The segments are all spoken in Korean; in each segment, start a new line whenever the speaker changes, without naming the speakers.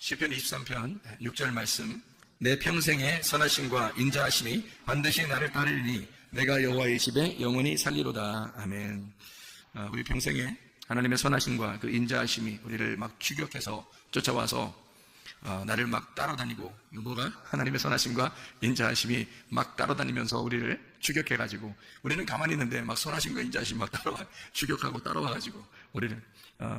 시편 23편 6절 말씀. 내 평생의 선하심과 인자하심이 반드시 나를 따르리니 내가 여호와의 집에 영원히 살리로다. 아멘. 우리 평생에 하나님의 선하심과 그 인자하심이 우리를 막 추격해서 쫓아와서 나를 막 따라다니고, 뭐가? 하나님의 선하심과 인자하심이 막 따라다니면서 우리를 추격해가지고, 우리는 가만히 있는데 막 선하심과 인자하심이 막 따라와, 추격하고 따라와가지고 우리를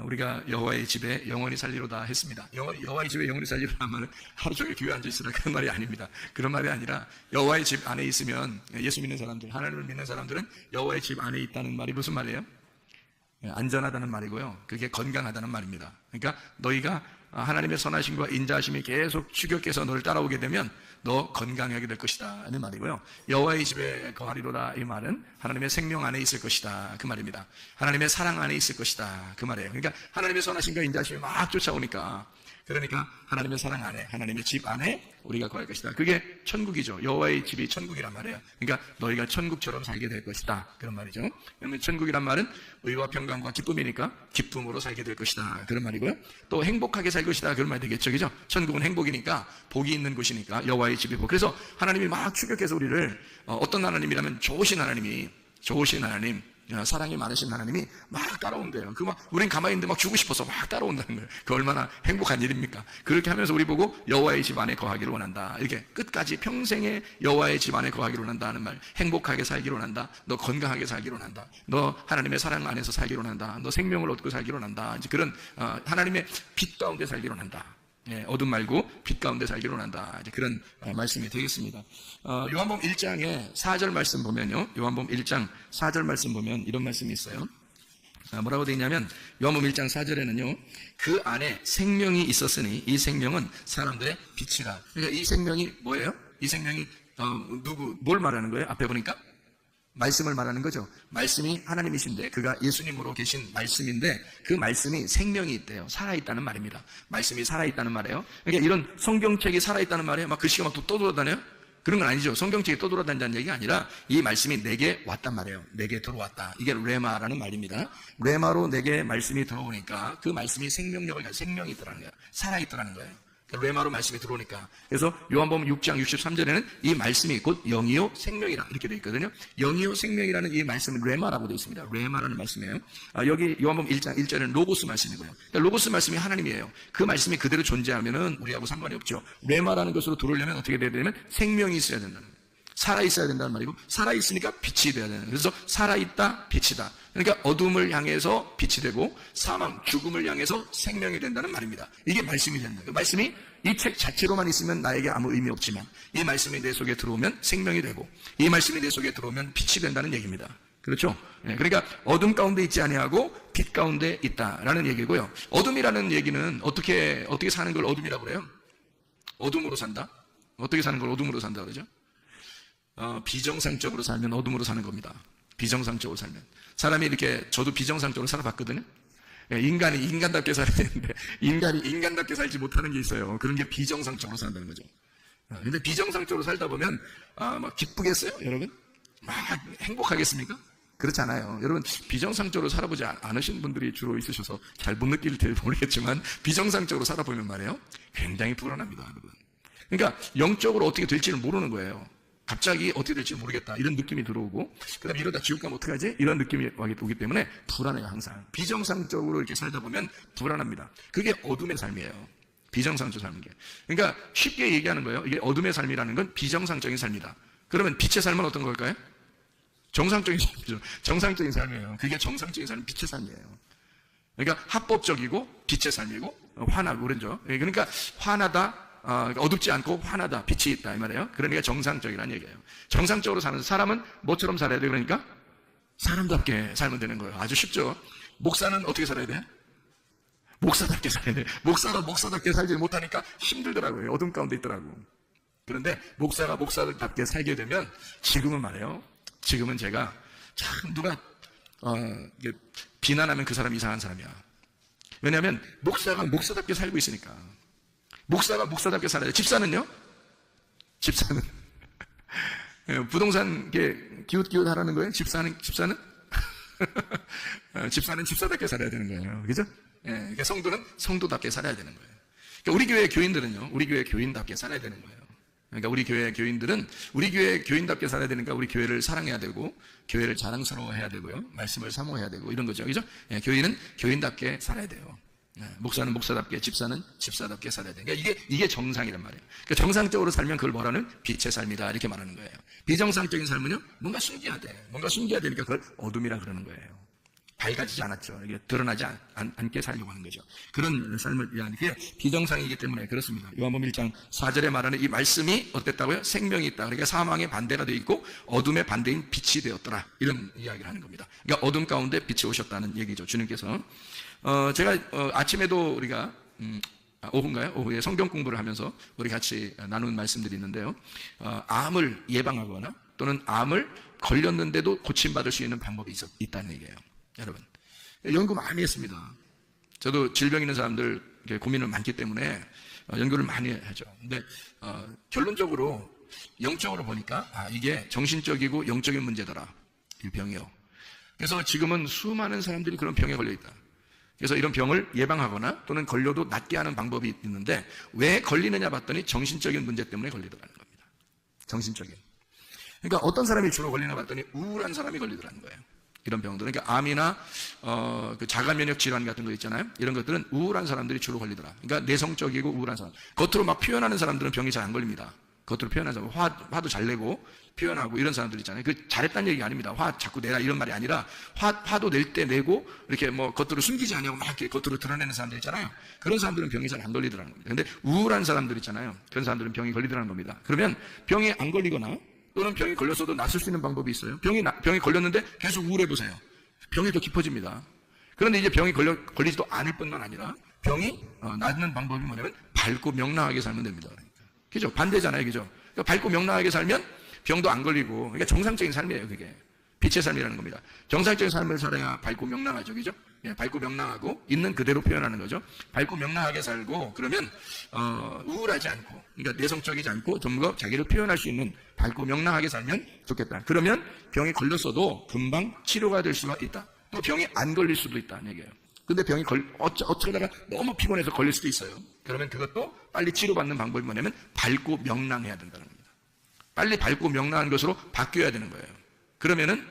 우리가 여호와의 집에 영원히 살리로다 했습니다. 여호와의 집에 영원히 살리로라는 말은 하루 종일 교회 앉아있으라 그런 말이 아닙니다. 그런 말이 아니라 여호와의 집 안에 있으면, 예수 믿는 사람들, 하나님을 믿는 사람들은 여호와의 집 안에 있다는 말이 무슨 말이에요? 안전하다는 말이고요. 그게 건강하다는 말입니다. 그러니까 너희가 하나님의 선하심과 인자하심이 계속 추격해서 너를 따라오게 되면 너 건강하게 될 것이다 하는 말이고요. 여호와의 집에 거하리로다, 이 말은 하나님의 생명 안에 있을 것이다 그 말입니다. 하나님의 사랑 안에 있을 것이다 그 말이에요. 그러니까 하나님의 선하심과 인자하심이 막 쫓아오니까, 그러니까 하나님의 사랑 안에, 하나님의 집 안에 우리가 거할 것이다. 그게 천국이죠. 여호와의 집이 천국이란 말이에요. 그러니까 너희가 천국처럼 살게 될 것이다 그런 말이죠. 그러면 천국이란 말은 의와 평강과 기쁨이니까 기쁨으로 살게 될 것이다 그런 말이고요. 또 행복하게 살 것이다 그런 말이 되겠죠. 그죠? 천국은 행복이니까, 복이 있는 곳이니까 여호와의 집이 복. 그래서 하나님이 막 추격해서 우리를, 어떤 하나님이라면 좋으신 하나님, 사랑이 많으신 하나님이 막 따라온대요. 우린 가만히 있는데 막 주고 싶어서 막 따라온다는 거예요. 그 얼마나 행복한 일입니까? 그렇게 하면서 우리 보고 여호와의 집 안에 거하기를 원한다. 이렇게 끝까지 평생에 여호와의 집 안에 거하기를 원한다는 말. 행복하게 살기를 원한다. 너 건강하게 살기를 원한다. 너 하나님의 사랑 안에서 살기를 원한다. 너 생명을 얻고 살기를 원한다. 이제 그런 하나님의 빛 가운데 살기를 원한다. 어둠 말고 빛 가운데 살기를 원한다. 이제 그런 말씀이 되겠습니다. 요한복음 1장에 4절 말씀 보면요. 요한복음 1장 4절 말씀 보면 이런 말씀이 있어요. 뭐라고 되어 있냐면, 요한복음 1장 4절에는요. 그 안에 생명이 있었으니 이 생명은 사람들의 빛이라. 그러니까 이 생명이 뭐예요? 이 생명이 뭘 말하는 거예요? 앞에 보니까 말씀을 말하는 거죠. 말씀이 하나님이신데, 그가 예수님으로 계신 말씀인데, 그 말씀이 생명이 있대요. 살아있다는 말입니다. 말씀이 살아있다는 말이에요. 그러니까 이런 성경책이 살아있다는 말이에요. 막 글씨가 막 떠돌아다녀요? 그런 건 아니죠. 성경책이 떠돌아다닌다는 얘기가 아니라 이 말씀이 내게 왔단 말이에요. 내게 들어왔다. 이게 레마라는 말입니다. 레마로 내게 말씀이 들어오니까 그 말씀이 생명력을 가지고 생명이 있더라는 거예요. 살아있더라는 거예요. 레마로 말씀이 들어오니까. 그래서 요한복음 6장 63절에는 이 말씀이 곧 영이요 생명이라 이렇게 되어 있거든요. 영이요 생명이라는 이 말씀은 레마라고 되어 있습니다. 레마라는 말씀이에요. 여기 요한복음 1장 1절에는 로고스 말씀이고요. 그러니까 로고스 말씀이 하나님이에요. 그 말씀이 그대로 존재하면은 우리하고 상관이 없죠. 레마라는 것으로 들어오려면 어떻게 돼야 되냐면 생명이 있어야 된다는 거예요. 살아있어야 된다는 말이고, 살아있으니까 빛이 돼야 되는 거예요. 그래서 살아있다, 빛이다. 그러니까 어둠을 향해서 빛이 되고 사망, 죽음을 향해서 생명이 된다는 말입니다. 이게 말씀이 된다. 그 말씀이 이 책 자체로만 있으면 나에게 아무 의미 없지만, 이 말씀이 내 속에 들어오면 생명이 되고, 이 말씀이 내 속에 들어오면 빛이 된다는 얘기입니다. 그렇죠? 그러니까 어둠 가운데 있지 아니하고 빛 가운데 있다라는 얘기고요. 어둠이라는 얘기는 어떻게 사는 걸 어둠이라고 그래요? 어둠으로 산다? 어떻게 사는 걸 어둠으로 산다 그러죠? 비정상적으로 살면 어둠으로 사는 겁니다. 비정상적으로 살면. 사람이 이렇게, 저도 비정상적으로 살아봤거든요. 인간이 인간답게 살아야 되는데, 인간이 인간답게 살지 못하는 게 있어요. 그런 게 비정상적으로 산다는 거죠. 근데 비정상적으로 살다 보면, 막 기쁘겠어요, 여러분? 막 행복하겠습니까? 그렇지 않아요. 여러분, 비정상적으로 살아보지 않으신 분들이 주로 있으셔서 잘 못 느낄지 모르겠지만, 비정상적으로 살아보면 말이에요. 굉장히 불안합니다, 여러분. 그러니까, 영적으로 어떻게 될지를 모르는 거예요. 갑자기 어떻게 될지 모르겠다 이런 느낌이 들어오고, 그 다음에 이러다 지옥 가면 어떡하지? 이런 느낌이 오기 때문에 불안해요. 항상 비정상적으로 이렇게 살다 보면 불안합니다. 그게 어둠의 삶이에요. 비정상적으로 사는 게. 그러니까 쉽게 얘기하는 거예요. 이게 어둠의 삶이라는 건 비정상적인 삶이다. 그러면 빛의 삶은 어떤 걸까요? 정상적인 삶이죠. 정상적인 삶이에요. 그게 정상적인 삶은 빛의 삶이에요. 그러니까 합법적이고 빛의 삶이고, 환하고 그러죠. 그러니까 환하다, 어둡지 않고 환하다, 빛이 있다 이 말이에요. 그러니까 정상적이라는 얘기예요. 정상적으로 사는 사람은 뭐처럼 살아야 돼요? 그러니까 사람답게 살면 되는 거예요. 아주 쉽죠. 목사는 어떻게 살아야 돼요? 목사답게 살아야 돼요. 목사가 목사답게 살지 못하니까 힘들더라고요. 어둠 가운데 있더라고. 그런데 목사가 목사답게 살게 되면, 지금은 말이에요. 지금은 제가 참 누가 비난하면 그 사람이 이상한 사람이야. 왜냐하면 목사가 목사답게 살고 있으니까. 목사가 목사답게 살아야 돼. 집사는요? 집사는 부동산 기웃기웃 하라는 거예요? 집사는? 집사는 집사답게 살아야 되는 거예요. 그죠? 그러니까 성도는 성도답게 살아야 되는 거예요. 그러니까 우리 교회 교인들은요, 우리 교회 교인답게 살아야 되는 거예요. 그러니까 우리 교회 교인들은 우리 교회 교인답게 살아야 되니까 우리 교회를 사랑해야 되고, 교회를 자랑스러워해야 되고요, 말씀을 사모해야 되고, 이런 거죠. 그죠? 예, 교인은 교인답게 살아야 돼요. 목사는 목사답게, 집사는 집사답게 살아야 돼요. 그러니까 이게 정상이란 말이에요. 그러니까 정상적으로 살면 그걸 뭐라는? 빛의 삶이다, 이렇게 말하는 거예요. 비정상적인 삶은요, 뭔가 숨겨야 되니까 그걸 어둠이라 그러는 거예요. 밝아지지 않았죠. 이게 드러나지 않게 살려고 하는 거죠. 그런 삶을 위한 게 비정상이기 때문에 그렇습니다. 요한복음 1장 4절에 말하는 이 말씀이 어땠다고요? 생명이 있다. 그러니까 사망의 반대가 되어 있고 어둠의 반대인 빛이 되었더라, 이런 이야기를 하는 겁니다. 그러니까 어둠 가운데 빛이 오셨다는 얘기죠, 주님께서. 제가 아침에도 우리가 오후인가요? 오후에 성경 공부를 하면서 우리 같이 나눈 말씀들이 있는데요, 암을 예방하거나 또는 암을 걸렸는데도 고침받을 수 있는 방법이 있다는 얘기예요. 여러분, 연구 많이 했습니다. 저도 질병 있는 사람들 고민을 많기 때문에 연구를 많이 하죠. 근데 결론적으로 영적으로 보니까 이게 정신적이고 영적인 문제더라, 이 병이요. 그래서 지금은 수많은 사람들이 그런 병에 걸려 있다. 그래서 이런 병을 예방하거나 또는 걸려도 낫게 하는 방법이 있는데, 왜 걸리느냐 봤더니 정신적인 문제 때문에 걸리더라는 겁니다. 정신적인. 그러니까 어떤 사람이 주로 걸리나 봤더니 우울한 사람이 걸리더라는 거예요. 이런 병들은. 그러니까 암이나 그 자가 면역 질환 같은 거 있잖아요. 이런 것들은 우울한 사람들이 주로 걸리더라. 그러니까 내성적이고 우울한 사람. 겉으로 막 표현하는 사람들은 병이 잘 안 걸립니다. 겉으로 표현하는 사람, 화도 잘 내고 표현하고 이런 사람들 있잖아요. 그 잘했다는 얘기가 아닙니다. 화 자꾸 내라, 이런 말이 아니라 화도 낼 때 내고 이렇게 뭐 겉으로 숨기지 않냐고 막 이렇게 겉으로 드러내는 사람들 있잖아요. 그런 사람들은 병이 잘 안 걸리더라는 겁니다. 근데 우울한 사람들 있잖아요. 그런 사람들은 병이 걸리더라는 겁니다. 그러면 병이 안 걸리거나 또는 병이 걸렸어도 낫을 수 있는 방법이 있어요. 병이 걸렸는데 계속 우울해 보세요. 병이 더 깊어집니다. 그런데 이제 병이 걸리지도 않을 뿐만 아니라 병이 낫는 방법이 뭐냐면 밝고 명랑하게 살면 됩니다. 그러니까. 그죠? 반대잖아요. 그죠? 그러니까 밝고 명랑하게 살면 병도 안 걸리고, 그러니까 정상적인 삶이에요. 그게 빛의 삶이라는 겁니다. 정상적인 삶을 살아야 밝고 명랑하죠. 그죠? 예, 밝고 명랑하고 있는 그대로 표현하는 거죠. 밝고 명랑하게 살고, 그러면 우울하지 않고, 그러니까 내성적이지 않고 전부 자기를 표현할 수 있는 밝고 명랑하게 살면 좋겠다. 그러면 병이 걸렸어도 금방 치료가 될 수가 있다. 또 병이 안 걸릴 수도 있다는 얘기예요. 근데 병이 어쩌다가 너무 피곤해서 걸릴 수도 있어요. 그러면 그것도 빨리 치료받는 방법이 뭐냐면 밝고 명랑해야 된다는 겁니다. 빨리 밝고 명랑한 것으로 바뀌어야 되는 거예요. 그러면은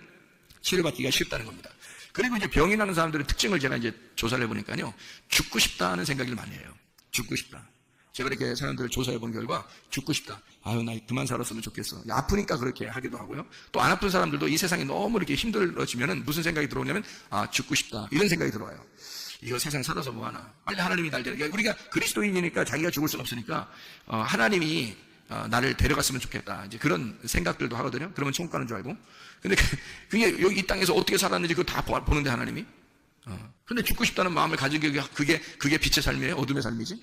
치료받기가 쉽다는 겁니다. 그리고 이제 병이 나는 사람들의 특징을 제가 이제 조사를 해보니까요, 죽고 싶다는 생각을 많이 해요. 죽고 싶다. 제가 이렇게 사람들을 조사해 본 결과, 죽고 싶다. 아유, 나 그만 살았으면 좋겠어. 아프니까 그렇게 하기도 하고요. 또 안 아픈 사람들도 이 세상이 너무 이렇게 힘들어지면은 무슨 생각이 들어오냐면, 죽고 싶다, 이런 생각이 들어와요. 이거 세상 살아서 뭐하나. 빨리 하나님이 날 데려가. 우리가 그리스도인이니까 자기가 죽을 수는 없으니까, 하나님이 나를 데려갔으면 좋겠다, 이제 그런 생각들도 하거든요. 그러면 천국 가는 줄 알고. 근데 그게 여기 이 땅에서 어떻게 살았는지 그거 다 보는데 하나님이. 근데 죽고 싶다는 마음을 가진 게 그게 빛의 삶이에요? 어둠의 삶이지?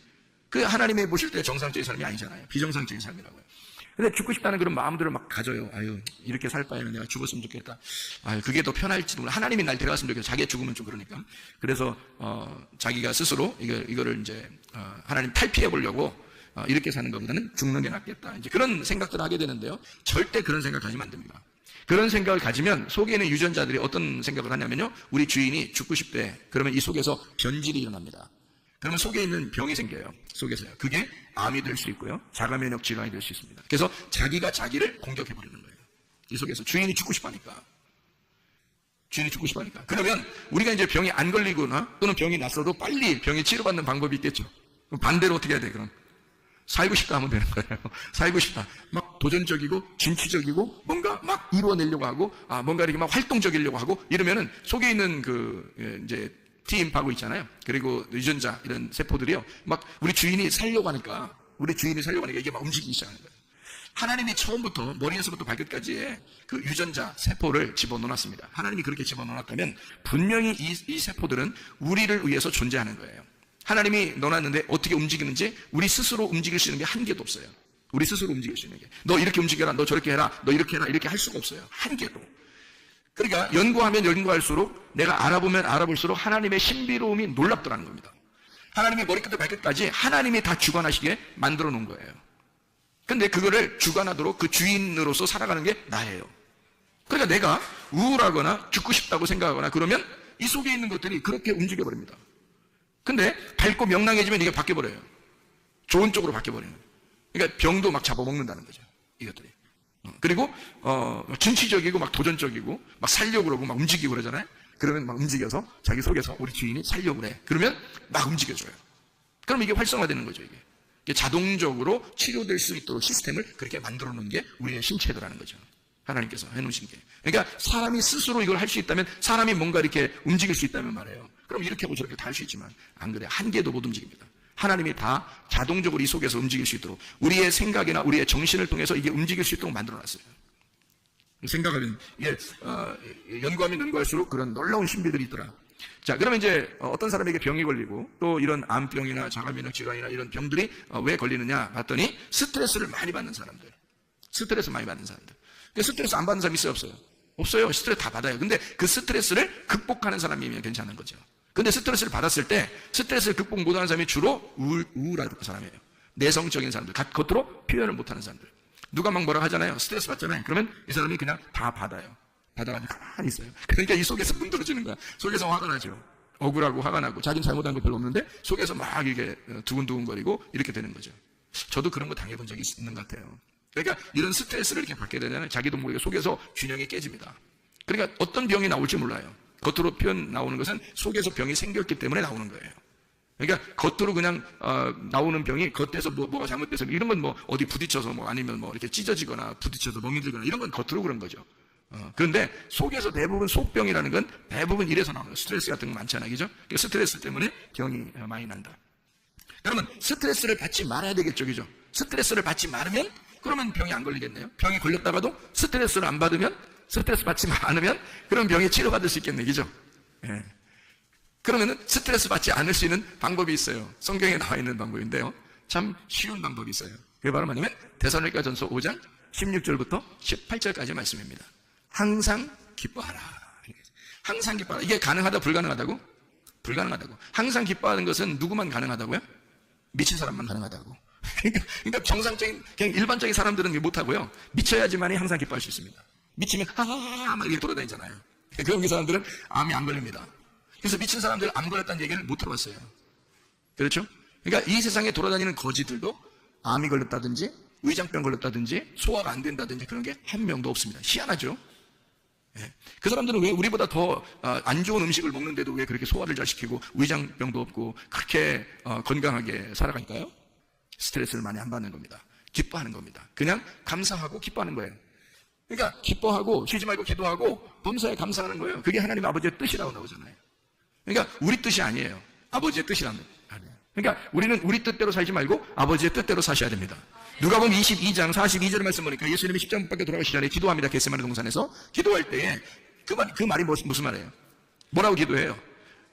그 하나님이 보실 때 정상적인 삶이 아니잖아요. 비정상적인 삶이라고요. 근데 죽고 싶다는 그런 마음들을 막 가져요. 아유, 이렇게 살 바에는 내가 죽었으면 좋겠다. 아유, 그게 더 편할지도 몰라. 하나님이 날 데려갔으면 좋겠다. 자기가 죽으면 좀 그러니까. 그래서 자기가 스스로 이거를 이제 하나님 탈피해 보려고 이렇게 사는 것보다는 죽는 게 낫겠다, 이제 그런 생각들을 하게 되는데요, 절대 그런 생각 가지면 안 됩니다. 그런 생각을 가지면 속에 있는 유전자들이 어떤 생각을 하냐면요, 우리 주인이 죽고 싶대. 그러면 이 속에서 변질이 일어납니다. 그러면 속에 있는 병이 생겨요. 속에서요. 그게 암이 될 수 있고요, 자가 면역 질환이 될 수 있습니다. 그래서 자기가 자기를 공격해 버리는 거예요. 이 속에서 주인이 죽고 싶어하니까. 그러면 우리가 이제 병이 안 걸리거나 또는 병이 났어도 빨리 병이 치료받는 방법이 있겠죠. 그럼 반대로 어떻게 해야 돼? 그럼 살고 싶다 하면 되는 거예요. 살고 싶다. 막 도전적이고 진취적이고 뭔가 막 이루어내려고 하고, 뭔가 이렇게 막 활동적이려고 하고 이러면은 속에 있는 이제 T임파고 있잖아요. 그리고 유전자 이런 세포들이요, 막 우리 주인이 살려고 하니까 이게 막 움직이기 시작하는 거예요. 하나님이 처음부터 머리에서부터 발끝까지의 그 유전자 세포를 집어넣어놨습니다. 하나님이 그렇게 집어넣어놨다면 분명히 이 세포들은 우리를 위해서 존재하는 거예요. 하나님이 넣어놨는데 어떻게 움직이는지 우리 스스로 움직일 수 있는 게 한 개도 없어요. 우리 스스로 움직일 수 있는 게. 너 이렇게 움직여라, 너 저렇게 해라, 너 이렇게 해라, 이렇게 할 수가 없어요. 한 개도. 그러니까 연구하면 연구할수록, 내가 알아보면 알아볼수록 하나님의 신비로움이 놀랍더라는 겁니다. 하나님의 머리끝부터 발끝까지 하나님이 다 주관하시게 만들어 놓은 거예요. 근데 그거를 주관하도록 그 주인으로서 살아가는 게 나예요. 그러니까 내가 우울하거나 죽고 싶다고 생각하거나 그러면 이 속에 있는 것들이 그렇게 움직여 버립니다. 근데 밝고 명랑해지면 이게 바뀌어버려요. 좋은 쪽으로 바뀌어버리는 거예요. 그러니까 병도 막 잡아먹는다는 거죠. 이것들이. 그리고 진취적이고 막 도전적이고 막 살려고 그러고 막 움직이고 그러잖아요. 그러면 막 움직여서 자기 속에서 우리 주인이 살려고 그래. 그러면 막 움직여줘요. 그럼 이게 활성화되는 거죠. 이게 자동적으로 치료될 수 있도록 시스템을 그렇게 만들어 놓은 게 우리의 신체도라는 거죠. 하나님께서 해놓으신 게. 그러니까 사람이 스스로 이걸 할 수 있다면, 사람이 뭔가 이렇게 움직일 수 있다면 말이에요. 그럼 이렇게 하고 저렇게 다 할 수 있지만 안 그래. 한 개도 못 움직입니다. 하나님이 다 자동적으로 이 속에서 움직일 수 있도록, 우리의 생각이나 우리의 정신을 통해서 이게 움직일 수 있도록 만들어놨어요. 생각하면 이게 연구하면 연구할수록 그런 놀라운 신비들이 있더라. 자, 그러면 이제 어떤 사람에게 병이 걸리고 또 이런 암병이나 자가면역 질환이나 이런 병들이 왜 걸리느냐 봤더니 스트레스를 많이 받는 사람들. 스트레스 많이 받는 사람들. 스트레스 안 받는 사람 있어요, 없어요? 없어요. 스트레스 다 받아요. 근데 그 스트레스를 극복하는 사람이면 괜찮은 거죠. 근데 스트레스를 받았을 때 스트레스를 극복 못하는 사람이 주로 우울한 사람이에요. 내성적인 사람들, 겉으로 표현을 못하는 사람들. 누가 막 뭐라 하잖아요. 스트레스 받잖아요. 그러면 이 사람이 그냥 다 받아요. 받아가지고 가만히 있어요. 그러니까 이 속에서 문드러지는 거야. 속에서 화가 나죠. 억울하고 화가 나고 자기는 잘못한 거 별로 없는데 속에서 막 이게 두근두근거리고 이렇게 되는 거죠. 저도 그런 거 당해본 적이 있는 것 같아요. 그러니까 이런 스트레스를 이렇게 받게 되잖아요. 자기도 모르게 속에서 균형이 깨집니다. 그러니까 어떤 병이 나올지 몰라요. 겉으로 표현 나오는 것은 속에서 병이 생겼기 때문에 나오는 거예요. 그러니까 겉으로 그냥 나오는 병이 겉에서 뭐가 잘못돼서 이런 건 뭐 어디 부딪혀서 뭐 아니면 뭐 이렇게 찢어지거나 부딪혀서 멍이 들거나 이런 건 겉으로 그런 거죠. 그런데 속에서 대부분 속병이라는 건 대부분 이래서 나오는 거예요. 스트레스 같은 거 많잖아요. 그죠? 그러니까 스트레스 때문에 병이 많이 난다. 그러면 스트레스를 받지 말아야 되겠죠. 그죠? 스트레스를 받지 말으면 그러면 병이 안 걸리겠네요. 병이 걸렸다가도 스트레스를 안 받으면, 스트레스 받지 않으면 그런 병에 치료받을 수 있겠네. 그죠? 예. 그러면은 스트레스 받지 않을 수 있는 방법이 있어요. 성경에 나와 있는 방법인데요. 참 쉬운 방법이 있어요. 그게 바로 뭐냐면 데살로니가전서 5장 16절부터 18절까지 말씀입니다. 항상 기뻐하라. 항상 기뻐하라. 이게 가능하다, 불가능하다고? 불가능하다고. 항상 기뻐하는 것은 누구만 가능하다고요? 미친 사람만 가능하다고. 그러니까 정상적인, 그냥 일반적인 사람들은 못하고요. 미쳐야지만이 항상 기뻐할 수 있습니다. 미치면 하하하 막 이렇게 돌아다니잖아요. 그런 사람들은 암이 안 걸립니다. 그래서 미친 사람들 암 걸렸다는 얘기를 못 들어봤어요. 그렇죠? 그러니까 이 세상에 돌아다니는 거지들도 암이 걸렸다든지 위장병 걸렸다든지 소화가 안 된다든지 그런 게 한 명도 없습니다. 희한하죠? 예. 그 사람들은 왜 우리보다 더 안 좋은 음식을 먹는데도 왜 그렇게 소화를 잘 시키고 위장병도 없고 그렇게 건강하게 살아갈까요? 스트레스를 많이 안 받는 겁니다. 기뻐하는 겁니다. 그냥 감사하고 기뻐하는 거예요. 그러니까 기뻐하고 쉬지 말고 기도하고 범사에 감사하는 거예요. 그게 하나님 아버지의 뜻이라고 나오잖아요. 그러니까 우리 뜻이 아니에요. 아버지의 뜻이라는 거예요. 그러니까 우리는 우리 뜻대로 살지 말고 아버지의 뜻대로 사셔야 됩니다. 누가복음 22장 42절 말씀 보니까 예수님이 십자가밖에 돌아가시기 전에 기도합니다. 겟세마네 동산에서 기도할 때에 그 말이 무슨 말이에요? 뭐라고 기도해요?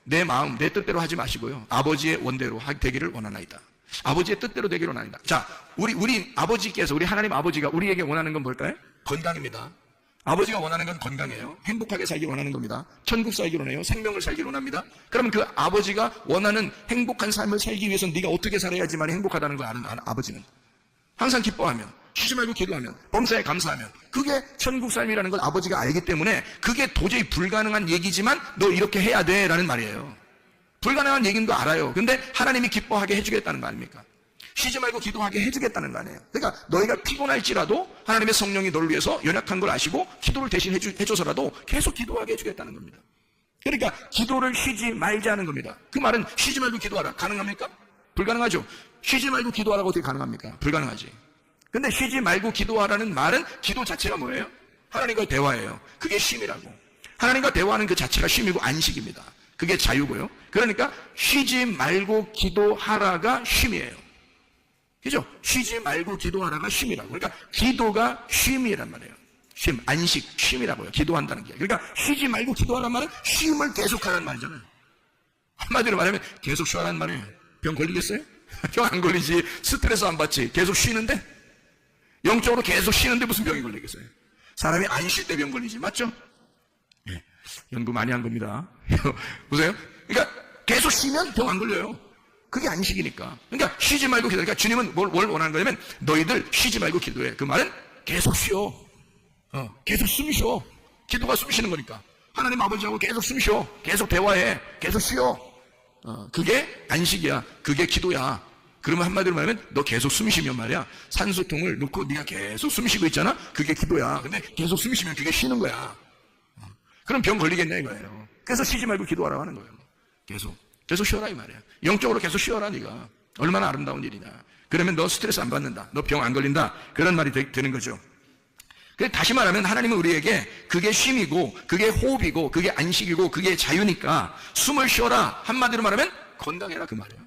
내 마음 내 뜻대로 하지 마시고요. 아버지의 원대로 되기를 원하나이다. 아버지의 뜻대로 되기를 원하나이다. 자, 우리 아버지께서, 우리 하나님 아버지가 우리에게 원하는 건 뭘까요? 건강입니다. 아버지가 원하는 건 건강이에요. 행복하게 살기를 원하는 겁니다. 천국 살기를 원해요. 생명을 살기를 원합니다. 그러면 그 아버지가 원하는 행복한 삶을 살기 위해서는 네가 어떻게 살아야지만 행복하다는 걸 아는 아버지는 항상 기뻐하면, 쉬지 말고 기도하면, 범사에 감사하면 그게 천국 삶이라는 걸 아버지가 알기 때문에 그게 도저히 불가능한 얘기지만 너 이렇게 해야 돼 라는 말이에요. 불가능한 얘기인 거 알아요. 근데 하나님이 기뻐하게 해주겠다는 거 아닙니까? 쉬지 말고 기도하게 해주겠다는 거 아니에요. 그러니까 너희가 피곤할지라도 하나님의 성령이 너를 위해서 연약한 걸 아시고 기도를 대신 해줘서라도 계속 기도하게 해주겠다는 겁니다. 그러니까 기도를 쉬지 말자는 겁니다. 그 말은 쉬지 말고 기도하라. 가능합니까? 불가능하죠. 쉬지 말고 기도하라고 어떻게 가능합니까? 불가능하지. 근데 쉬지 말고 기도하라는 말은 기도 자체가 뭐예요? 하나님과 대화예요. 그게 쉼이라고. 하나님과 대화하는 그 자체가 쉼이고 안식입니다. 그게 자유고요. 그러니까 쉬지 말고 기도하라가 쉼이에요. 그죠? 쉬지 말고 기도하라가 쉼이라고. 그러니까 기도가 쉼이란 말이에요. 쉼, 안식, 쉼이라고요. 기도한다는 게. 그러니까 쉬지 말고 기도하라는 말은 쉼을 계속하라는 말이잖아요. 한마디로 말하면 계속 쉬라는 말이에요. 병 걸리겠어요? 병 안 걸리지. 스트레스 안 받지. 계속 쉬는데? 영적으로 계속 쉬는데 무슨 병이 걸리겠어요? 사람이 안 쉴 때 병 걸리지. 맞죠? 네. 연구 많이 한 겁니다. 보세요. 그러니까 계속 쉬면 병 안 걸려요. 그게 안식이니까. 그러니까 쉬지 말고 기도해. 그러니까 주님은 뭘 원하는 거냐면 너희들 쉬지 말고 기도해. 그 말은 계속 쉬어. 계속 숨 쉬어. 기도가 숨 쉬는 거니까. 하나님 아버지하고 계속 숨 쉬어. 계속 대화해. 계속 쉬어. 그게 안식이야. 그게 기도야. 그러면 한마디로 말하면 너 계속 숨 쉬면 말이야. 산소통을 놓고 네가 계속 숨 쉬고 있잖아. 그게 기도야. 근데 계속 숨 쉬면 그게 쉬는 거야. 그럼 병 걸리겠냐 이거예요. 그래서 쉬지 말고 기도하라고 하는 거예요. 계속 쉬어라 이 말이야. 영적으로 계속 쉬어라 네가. 얼마나 아름다운 일이냐. 그러면 너 스트레스 안 받는다. 너 병 안 걸린다. 그런 말이 되는 거죠. 다시 말하면 하나님은 우리에게 그게 쉼이고 그게 호흡이고 그게 안식이고 그게 자유니까 숨을 쉬어라. 한마디로 말하면 건강해라 그 말이에요.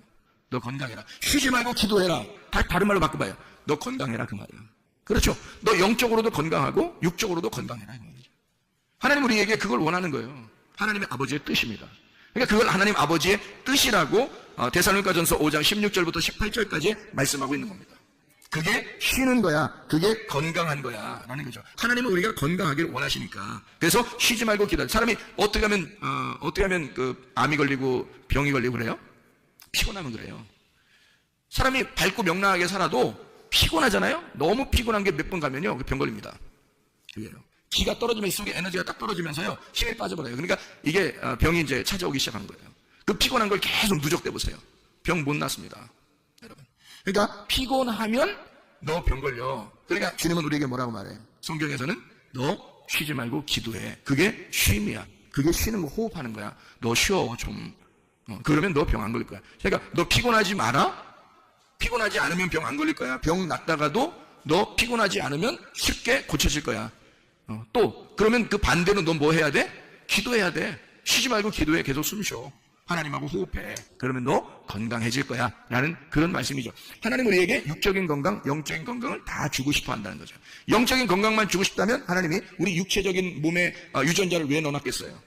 너 건강해라. 쉬지 말고 기도해라. 다른 말로 바꿔봐요. 너 건강해라 그 말이에요. 그렇죠. 너 영적으로도 건강하고 육적으로도 건강해라 이 말이죠. 하나님 우리에게 그걸 원하는 거예요. 하나님의 아버지의 뜻입니다. 그러니까 그걸 하나님 아버지의 뜻이라고 데살로니가전서 5장 16절부터 18절까지 말씀하고 있는 겁니다. 그게 쉬는 거야. 그게 건강한 거야. 라는 거죠. 하나님은 우리가 건강하기를 원하시니까. 그래서 쉬지 말고 기도해. 사람이 어떻게 하면 그 암이 걸리고 병이 걸리고 그래요? 피곤하면 그래요. 사람이 밝고 명랑하게 살아도 피곤하잖아요? 너무 피곤한 게 몇 번 가면요. 병 걸립니다. 그게요. 기가 떨어지면 속에 에너지가 딱 떨어지면서요. 힘이 빠져버려요. 그러니까 이게 병이 이제 찾아오기 시작한 거예요. 그 피곤한 걸 계속 누적돼 보세요. 병 못 났습니다. 여러분. 그러니까 피곤하면 너 병 걸려. 그러니까 주님은 우리에게 뭐라고 말해요? 성경에서는 너 쉬지 말고 기도해. 그게 쉼이야. 그게 쉬는 거 호흡하는 거야. 너 쉬어 좀. 그러면 너 병 안 걸릴 거야. 그러니까 너 피곤하지 마라. 피곤하지 않으면 병 안 걸릴 거야. 병 났다가도 너 피곤하지 않으면 쉽게 고쳐질 거야. 또 그러면 그 반대로 너 뭐 해야 돼? 기도해야 돼. 쉬지 말고 기도해. 계속 숨 쉬어. 하나님하고 호흡해. 그러면 너 건강해질 거야. 라는 그런 말씀이죠. 하나님 우리에게 육적인 건강, 영적인 건강을 다 주고 싶어 한다는 거죠. 영적인 건강만 주고 싶다면 하나님이 우리 육체적인 몸에 유전자를 왜 넣어놨겠어요?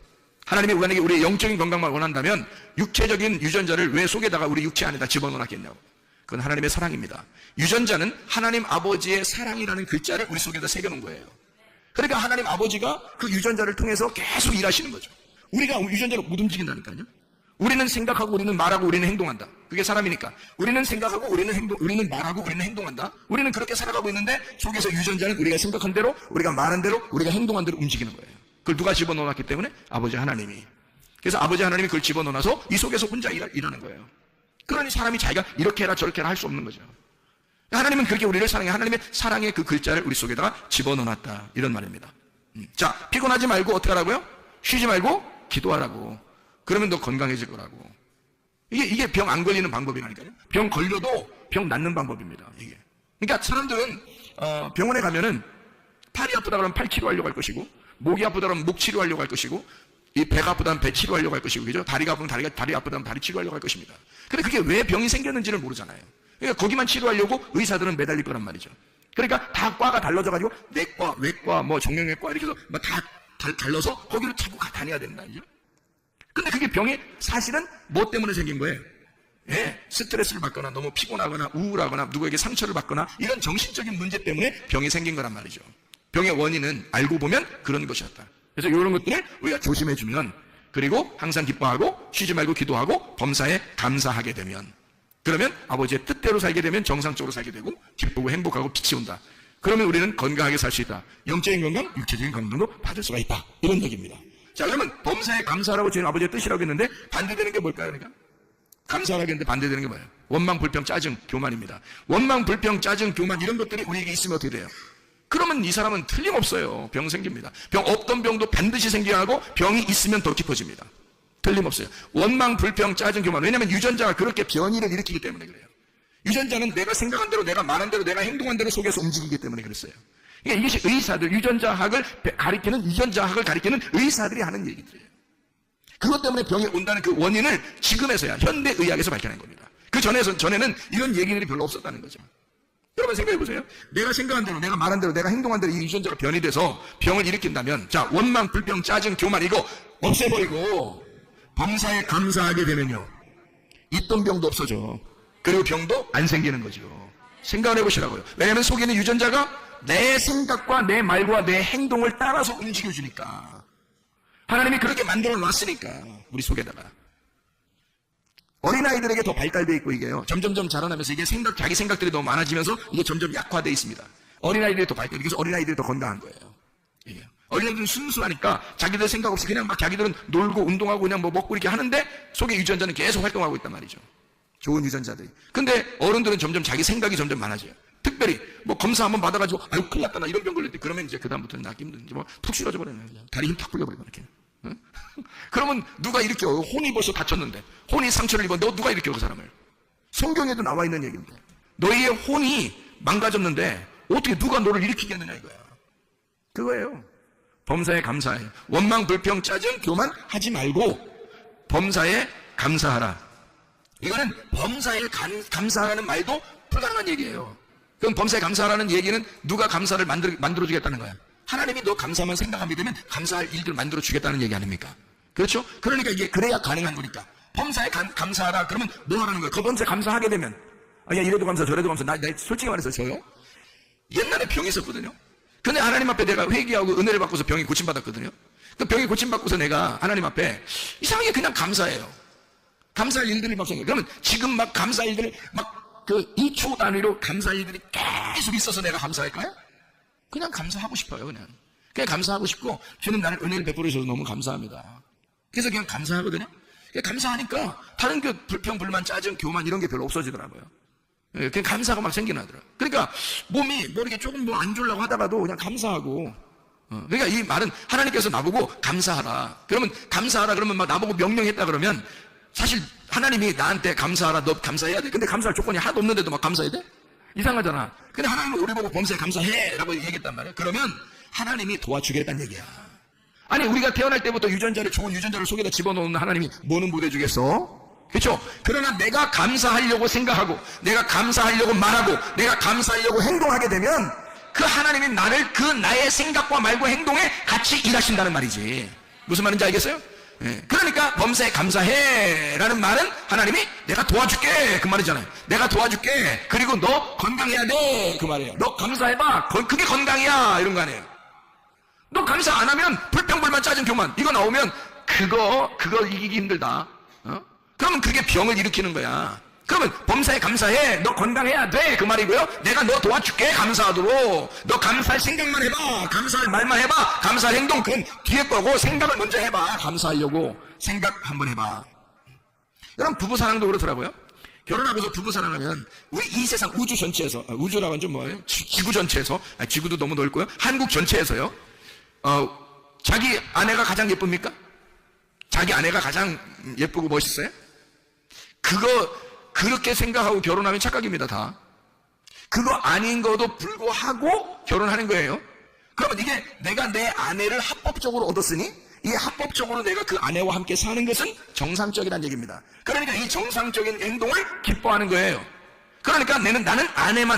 하나님이 우리에게 우리의 영적인 건강만 원한다면 육체적인 유전자를 왜 속에다가 우리 육체 안에다 집어넣어놨겠냐고. 그건 하나님의 사랑입니다. 유전자는 하나님 아버지의 사랑이라는 글자를 우리 속에다 새겨놓은 거예요. 그러니까 하나님 아버지가 그 유전자를 통해서 계속 일하시는 거죠. 우리가 유전자로 못 움직인다니까요. 우리는 생각하고 우리는 말하고 우리는 행동한다. 그게 사람이니까. 우리는 생각하고 우리는 말하고 우리는 행동한다. 우리는 그렇게 살아가고 있는데 속에서 유전자는 우리가 생각한 대로, 우리가 말한 대로, 우리가 행동한 대로 움직이는 거예요. 그걸 누가 집어넣어놨기 때문에? 아버지 하나님이. 그래서 아버지 하나님이 그걸 집어넣어놔서 이 속에서 혼자 일하는 거예요. 그러니 사람이 자기가 이렇게 해라 저렇게 해라 할 수 없는 거죠. 하나님은 그렇게 우리를 사랑해. 하나님의 사랑의 그 글자를 우리 속에다가 집어넣어놨다. 이런 말입니다. 자, 피곤하지 말고 어떻게 하라고요? 쉬지 말고 기도하라고. 그러면 너 건강해질 거라고. 이게 병 안 걸리는 방법이라니까요. 병 걸려도 병 낫는 방법입니다. 이게. 그러니까 사람들은 병원에 가면은 팔이 아프다 그러면 팔 치료하려고 할 것이고, 목이 아프다 그러면 목 치료하려고 할 것이고, 이 배가 아프다면 배 치료하려고 할 것이고, 그죠? 다리가 아프면 다리 아프다면 다리 치료하려고 할 것입니다. 근데 그게 왜 병이 생겼는지를 모르잖아요. 그러니까 거기만 치료하려고 의사들은 매달릴 거란 말이죠. 그러니까 다 과가 달라져가지고 내과, 외과, 뭐 정형외과 이렇게 해서 다 달라서 거기로 자꾸 다녀야 된다. 이죠? 근데 그게 병이 사실은 뭐 때문에 생긴 거예요? 예, 스트레스를 받거나 너무 피곤하거나 우울하거나 누구에게 상처를 받거나 이런 정신적인 문제 때문에 병이 생긴 거란 말이죠. 병의 원인은 알고 보면 그런 것이었다. 그래서 이런 것들을 우리가 조심해주면, 그리고 항상 기뻐하고 쉬지 말고 기도하고 범사에 감사하게 되면, 그러면 아버지의 뜻대로 살게 되면 정상적으로 살게 되고 기쁘고 행복하고 빛이 온다. 그러면 우리는 건강하게 살 수 있다. 영적인 건강, 육체적인 건강도 받을 수가 있다. 이런 얘기입니다. 자, 그러면 범사에 감사하라고 지금 아버지의 뜻이라고 했는데 반대되는 게 뭘까요? 그러니까 감사하라고 했는데 반대되는 게 뭐예요? 원망, 불평, 짜증, 교만입니다. 원망, 불평, 짜증, 교만 이런 것들이 우리에게 있으면 어떻게 돼요? 그러면 이 사람은 틀림없어요. 병 생깁니다. 병 없던 병도 반드시 생겨야 하고 병이 있으면 더 깊어집니다. 틀림없어요. 원망, 불평, 짜증, 교만. 왜냐하면 유전자가 그렇게 변이를 일으키기 때문에 그래요. 유전자는 내가 생각한 대로, 내가 말한 대로, 내가 행동한 대로 속에서 움직이기 때문에 그랬어요. 그러니까 이것이 의사들, 유전자학을 가리키는 의사들이 하는 얘기들이에요. 그것 때문에 병이 온다는 그 원인을 지금에서야 현대의학에서 밝혀낸 겁니다. 그 전에는 이런 얘기들이 별로 없었다는 거죠. 여러분 생각해 보세요. 내가 생각한 대로, 내가 말한 대로, 내가 행동한 대로 이 유전자가 변이 돼서 병을 일으킨다면, 자, 원망, 불평, 짜증, 교만 이거 없애버리고 범사에 감사하게 되면요, 있던 병도 없어져. 그리고 병도 안 생기는 거죠. 생각을 해보시라고요. 왜냐하면 속에 있는 유전자가 내 생각과 내 말과 내 행동을 따라서 움직여주니까. 하나님이 그렇게 만들어 놨으니까 우리 속에다가. 어린아이들에게 더 발달되어 있고 이게요, 점점점 자라나면서 이게 자기 생각들이 너무 많아지면서 이게 점점 약화되어 있습니다. 어린아이들이 더 발달되고, 그래서 어린아이들이 더 건강한 거예요. 이게. 어린아이들은 순수하니까 자기들 생각 없이 그냥 막 자기들은 놀고 운동하고 그냥 뭐 먹고 이렇게 하는데 속에 유전자는 계속 활동하고 있단 말이죠. 좋은 유전자들이. 근데 어른들은 점점 자기 생각이 점점 많아져요. 특별히 뭐 검사 한번 받아가지고 아유 큰일 났다 나 이런 병 걸렸대. 그러면 이제 그다음부터는 낫기 힘든지 뭐 푹 쓰러져 버리네. 그냥 다리 힘 탁 풀려버리고 이렇게. 응? 그러면 누가 일으켜? 혼이 벌써 다쳤는데 혼이 상처를 입었는데 너 누가 일으켜 그 사람을? 성경에도 나와 있는 얘기입니다. 너희의 혼이 망가졌는데 어떻게 누가 너를 일으키겠느냐 이거야. 그거예요. 범사에 감사해. 원망 불평 짜증 교만 하지 말고 범사에 감사하라. 이거는 범사에 감사하라는 말도 불가능한 얘기예요. 그럼 범사에 감사하라는 얘기는 누가 감사를 만들어주겠다는 거야. 하나님이 너 감사만 생각하게 되면 감사할 일들을 만들어주겠다는 얘기 아닙니까? 그렇죠? 그러니까 이게 그래야 가능한 거니까. 범사에 감사하라 그러면 뭐 하라는 거야? 그 범사에 감사하게 되면 야 이래도 감사 저래도 감사. 나 솔직히 말해서 저요 옛날에 병이 있었거든요. 근데 하나님 앞에 내가 회개하고 은혜를 받고서 병이 고침받았거든요. 그 병이 고침받고서 내가 하나님 앞에 이상하게 그냥 감사해요. 감사할 일들이 막 생겨요. 그러면 지금 막 감사할 일들을 막 그 1초 단위로 감사할 일들이 계속 있어서 내가 감사할까요? 그냥 감사하고 싶어요. 그냥 감사하고 싶고 주님 나를 은혜를 베풀어 주셔서 너무 감사합니다. 그래서 그냥 감사하거든요. 감사하니까 다른 그 불평 불만 짜증 교만 이런 게 별로 없어지더라고요. 그냥 감사가 막 생겨나더라고요. 그러니까 몸이 뭐 이렇게 조금 뭐 안 좋으려고 하다가도 그냥 감사하고 그러니까 이 말은 하나님께서 나보고 감사하라. 그러면 감사하라 그러면 막 나보고 명령했다 그러면 사실 하나님이 나한테 감사하라 너 감사해야 돼. 근데 감사할 조건이 하나도 없는데도 막 감사해야 돼? 이상하잖아. 근데 하나님은 우리 보고 범사에 감사해 라고 얘기했단 말이야. 그러면 하나님이 도와주겠다는 얘기야. 아니 우리가 태어날 때부터 좋은 유전자를 속에다 집어넣는 하나님이 뭐는 못해주겠어? 그렇죠? 그러나 내가 감사하려고 생각하고 내가 감사하려고 말하고 내가 감사하려고 행동하게 되면 그 하나님이 나를 그 나의 생각과 말과 행동에 같이 일하신다는 말이지. 무슨 말인지 알겠어요? 그러니까 범사에 감사해 라는 말은 하나님이 내가 도와줄게 그 말이잖아요. 내가 도와줄게 그리고 너 건강해야 돼 그 말이에요. 너 감사해봐 그게 건강이야 이런 거 아니에요. 너 감사 안 하면 불평불만 짜증 교만 이거 나오면 그거 이기기 힘들다. 그러면 그게 병을 일으키는 거야. 그러면 범사에 감사해 너 건강해야 돼 그 말이고요. 내가 너 도와줄게 감사하도록. 너 감사할 생각만 해봐. 감사할 말만 해봐. 감사할 행동 그건 뒤에 거고 생각을 먼저 해봐. 감사하려고 생각 한번 해봐. 여러분 부부사랑도 그렇더라고요. 결혼하고서 부부사랑하면 우리 이 세상 우주 전체에서 우주라고 하면 좀 뭐예요? 지구 전체에서 지구도 너무 넓고요. 한국 전체에서요 자기 아내가 가장 예쁩니까? 자기 아내가 가장 예쁘고 멋있어요? 그렇게 생각하고 결혼하면 착각입니다. 다 그거 아닌 것도 불구하고 결혼하는 거예요. 그러면 이게 내가 내 아내를 합법적으로 얻었으니 이 합법적으로 내가 그 아내와 함께 사는 것은 정상적이라는 얘기입니다. 그러니까 이 정상적인 행동을 기뻐하는 거예요. 그러니까 나는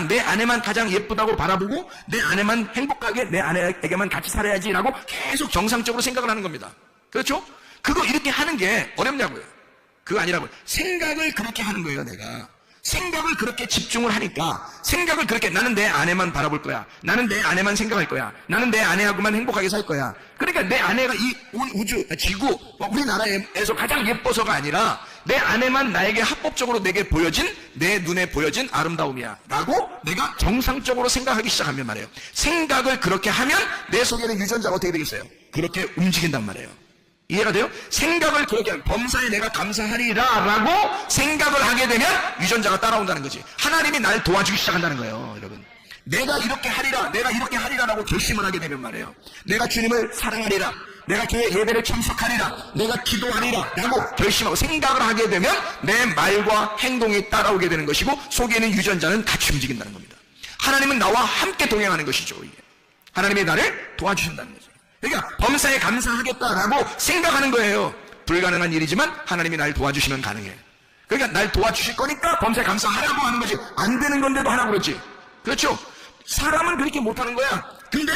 내 아내만 가장 예쁘다고 바라보고 내 아내만 행복하게 내 아내에게만 같이 살아야지라고 계속 정상적으로 생각을 하는 겁니다. 그렇죠? 그거 이렇게 하는 게 어렵냐고요. 그거 아니라고요. 생각을 그렇게 하는 거예요. 내가 생각을 그렇게 집중을 하니까 생각을 그렇게 나는 내 아내만 바라볼 거야. 나는 내 아내만 생각할 거야. 나는 내 아내하고만 행복하게 살 거야. 그러니까 내 아내가 이 우주 지구 우리나라에서 가장 예뻐서가 아니라 내 아내만 나에게 합법적으로 내게 보여진 내 눈에 보여진 아름다움이야 라고 내가 정상적으로 생각하기 시작하면 말이에요. 생각을 그렇게 하면 내 속에는 유전자가 어떻게 되겠어요? 그렇게 움직인단 말이에요. 이해가 돼요? 생각을 그렇게 범사에 내가 감사하리라 라고 생각을 하게 되면 유전자가 따라온다는 거지. 하나님이 날 도와주기 시작한다는 거예요. 여러분 내가 이렇게 하리라 라고 결심을 하게 되면 말이에요. 내가 주님을 사랑하리라, 내가 교회 예배를 참석하리라, 내가 기도하리라 라고 결심하고 생각을 하게 되면 내 말과 행동이 따라오게 되는 것이고 속에 있는 유전자는 같이 움직인다는 겁니다. 하나님은 나와 함께 동행하는 것이죠. 이게 하나님이 나를 도와주신다는 거죠. 그러니까 범사에 감사하겠다라고 생각하는 거예요. 불가능한 일이지만 하나님이 날 도와주시면 가능해. 그러니까 날 도와주실 거니까 범사에 감사하라고 하는 거지. 안 되는 건데도 하라고 그랬지. 그렇죠? 사람은 그렇게 못하는 거야. 근데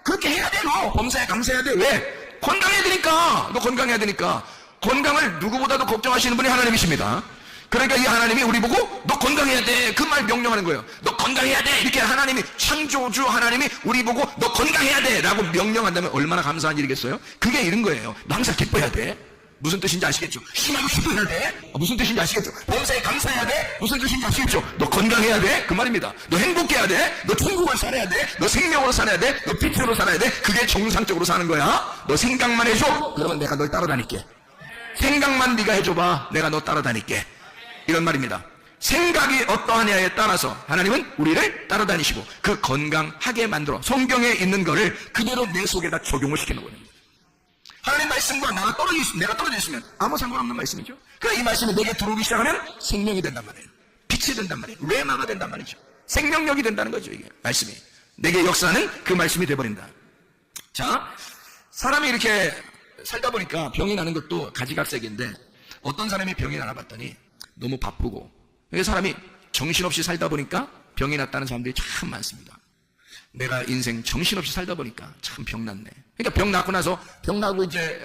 그렇게 해야 돼. 너 범사에 감사해야 돼. 왜? 건강해야 되니까. 너 건강해야 되니까. 건강을 누구보다도 걱정하시는 분이 하나님이십니다. 그러니까 이 하나님이 우리 보고 너 건강해야 돼 그 말 명령하는 거예요. 너 건강해야 돼 이렇게 하나님이 창조주 하나님이 우리 보고 너 건강해야 돼 라고 명령한다면 얼마나 감사한 일이겠어요? 그게 이런 거예요. 너 항상 기뻐해야 돼. 무슨 뜻인지 아시겠죠? 희망을 기뻐해야 돼. 무슨 뜻인지 아시겠죠? 범사에 감사해야 돼. 무슨 뜻인지 아시겠죠? 너 건강해야 돼 그 말입니다. 너 행복해야 돼. 너 천국을 살아야 돼. 너 생명으로 살아야 돼. 너 빛으로 살아야 돼. 그게 정상적으로 사는 거야. 너 생각만 해줘. 그러면 내가 널 따라다닐게. 생각만 네가 해줘봐. 내가 너 따라다닐게. 이런 말입니다. 생각이 어떠하냐에 따라서 하나님은 우리를 따라다니시고 그 건강하게 만들어 성경에 있는 거를 그대로 내 속에다 적용을 시키는 거예요. 하나님 말씀과 내가 떨어져 있으면 아무 상관없는 말씀이죠. 그러니까 이 말씀이 내게 들어오기 시작하면 생명이 된단 말이에요. 빛이 된단 말이에요. 레마가 된단 말이죠. 생명력이 된다는 거죠. 이게 말씀이 내게 역사는 그 말씀이 돼버린다. 자, 사람이 이렇게 살다 보니까 병이 나는 것도 가지각색인데 어떤 사람이 병이 나나 봤더니 너무 바쁘고 사람이 정신없이 살다 보니까 병이 났다는 사람들이 참 많습니다. 내가 인생 정신없이 살다 보니까 참 병났네. 그러니까 병 낳고 나서 병나고 이제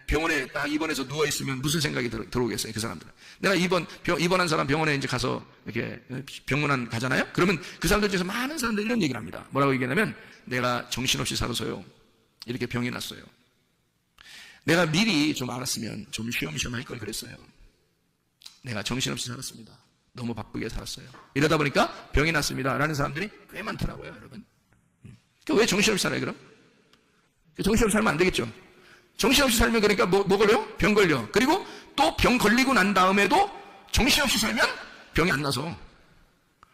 병원에 딱 입원해서 누워 있으면 무슨 생각이 들어오겠어요? 그 사람들은. 내가 입원한 사람 병원에 이제 가서 이렇게 병문안 가잖아요. 그러면 그 사람들 중에서 많은 사람들이 이런 얘기를 합니다. 뭐라고 얘기하냐면 내가 정신없이 살아서요 이렇게 병이 났어요. 내가 미리 좀 알았으면 좀 쉬엄쉬엄 할 걸 그랬어요. 내가 정신없이 살았습니다. 너무 바쁘게 살았어요. 이러다 보니까 병이 났습니다. 라는 사람들이 꽤 많더라고요, 여러분. 왜 정신없이 살아요, 그럼? 정신없이 살면 안 되겠죠. 정신없이 살면 그러니까 뭐 걸려요? 병 걸려. 그리고 또 병 걸리고 난 다음에도 정신없이 살면 병이 안 나서.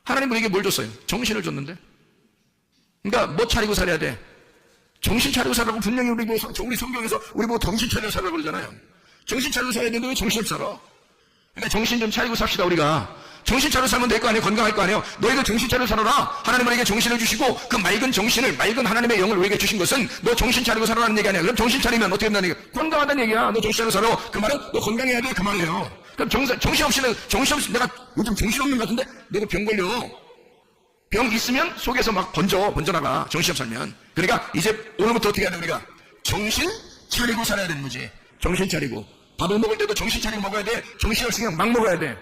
하나님 우리에게 뭘 줬어요? 정신을 줬는데. 그러니까 뭐 차리고 살아야 돼? 정신 차리고 살라고 분명히 우리 성경에서 우리 보고 정신 차리고 살라고 그러잖아요. 정신 차리고 살아야 되는데 왜 정신없이 살아? 그러니까 정신 좀 차리고 삽시다, 우리가. 정신 차리고 살면 될 거 아니에요? 건강할 거 아니에요? 너희들 정신 차리고 살아라. 하나님은 우리에게 정신을 주시고 그 맑은 정신을, 맑은 하나님의 영을 우리에게 주신 것은 너 정신 차리고 살아라는 얘기 아니야. 그럼 정신 차리면 어떻게 된다는 얘기야? 건강하다는 얘기야. 너 정신 차리고 살아. 그 말은 너 건강해야 돼. 그 말이에요. 그럼 정신없이 내가 요즘 정신없는 것 같은데 내가 병 걸려. 병 있으면 속에서 막 번져나가. 정신없이 살면. 그러니까 이제 오늘부터 어떻게 해야 돼, 우리가? 정신 차리고 살아야 되는 거지. 정신 차리고. 밥을 먹을 때도 정신 차리고 먹어야 돼. 정신없이 그냥 막 먹어야 돼.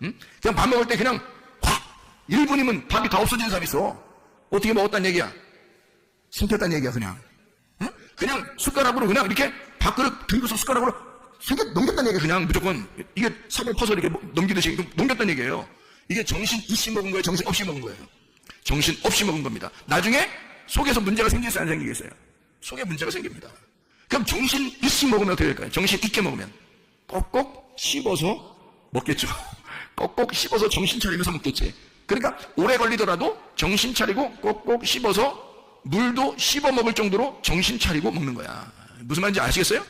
응? 그냥 밥 먹을 때 그냥 확 1분이면 밥이 다 없어지는 사람이 있어. 어떻게 먹었다는 얘기야? 삼켰다는 얘기야, 그냥. 응? 그냥 숟가락으로 그냥 이렇게 밥그릇 들고서 숟가락으로 넘겼다는 얘기야, 그냥 무조건. 이게 삽을 퍼서 이렇게 넘기듯이 넘겼다는 얘기예요. 이게 정신 있이 먹은 거예요? 정신 없이 먹은 거예요? 정신 없이 먹은 겁니다. 나중에 속에서 문제가 생기겠어요? 안 생기겠어요? 속에 문제가 생깁니다. 그럼 정신 있이 먹으면 어떻게 될까요? 정신 있게 먹으면 꼭꼭 씹어서 먹겠죠. 꼭꼭 씹어서 정신 차리면서 먹겠지. 그러니까 오래 걸리더라도 정신 차리고 꼭꼭 씹어서 물도 씹어 먹을 정도로 정신 차리고 먹는 거야. 무슨 말인지 아시겠어요?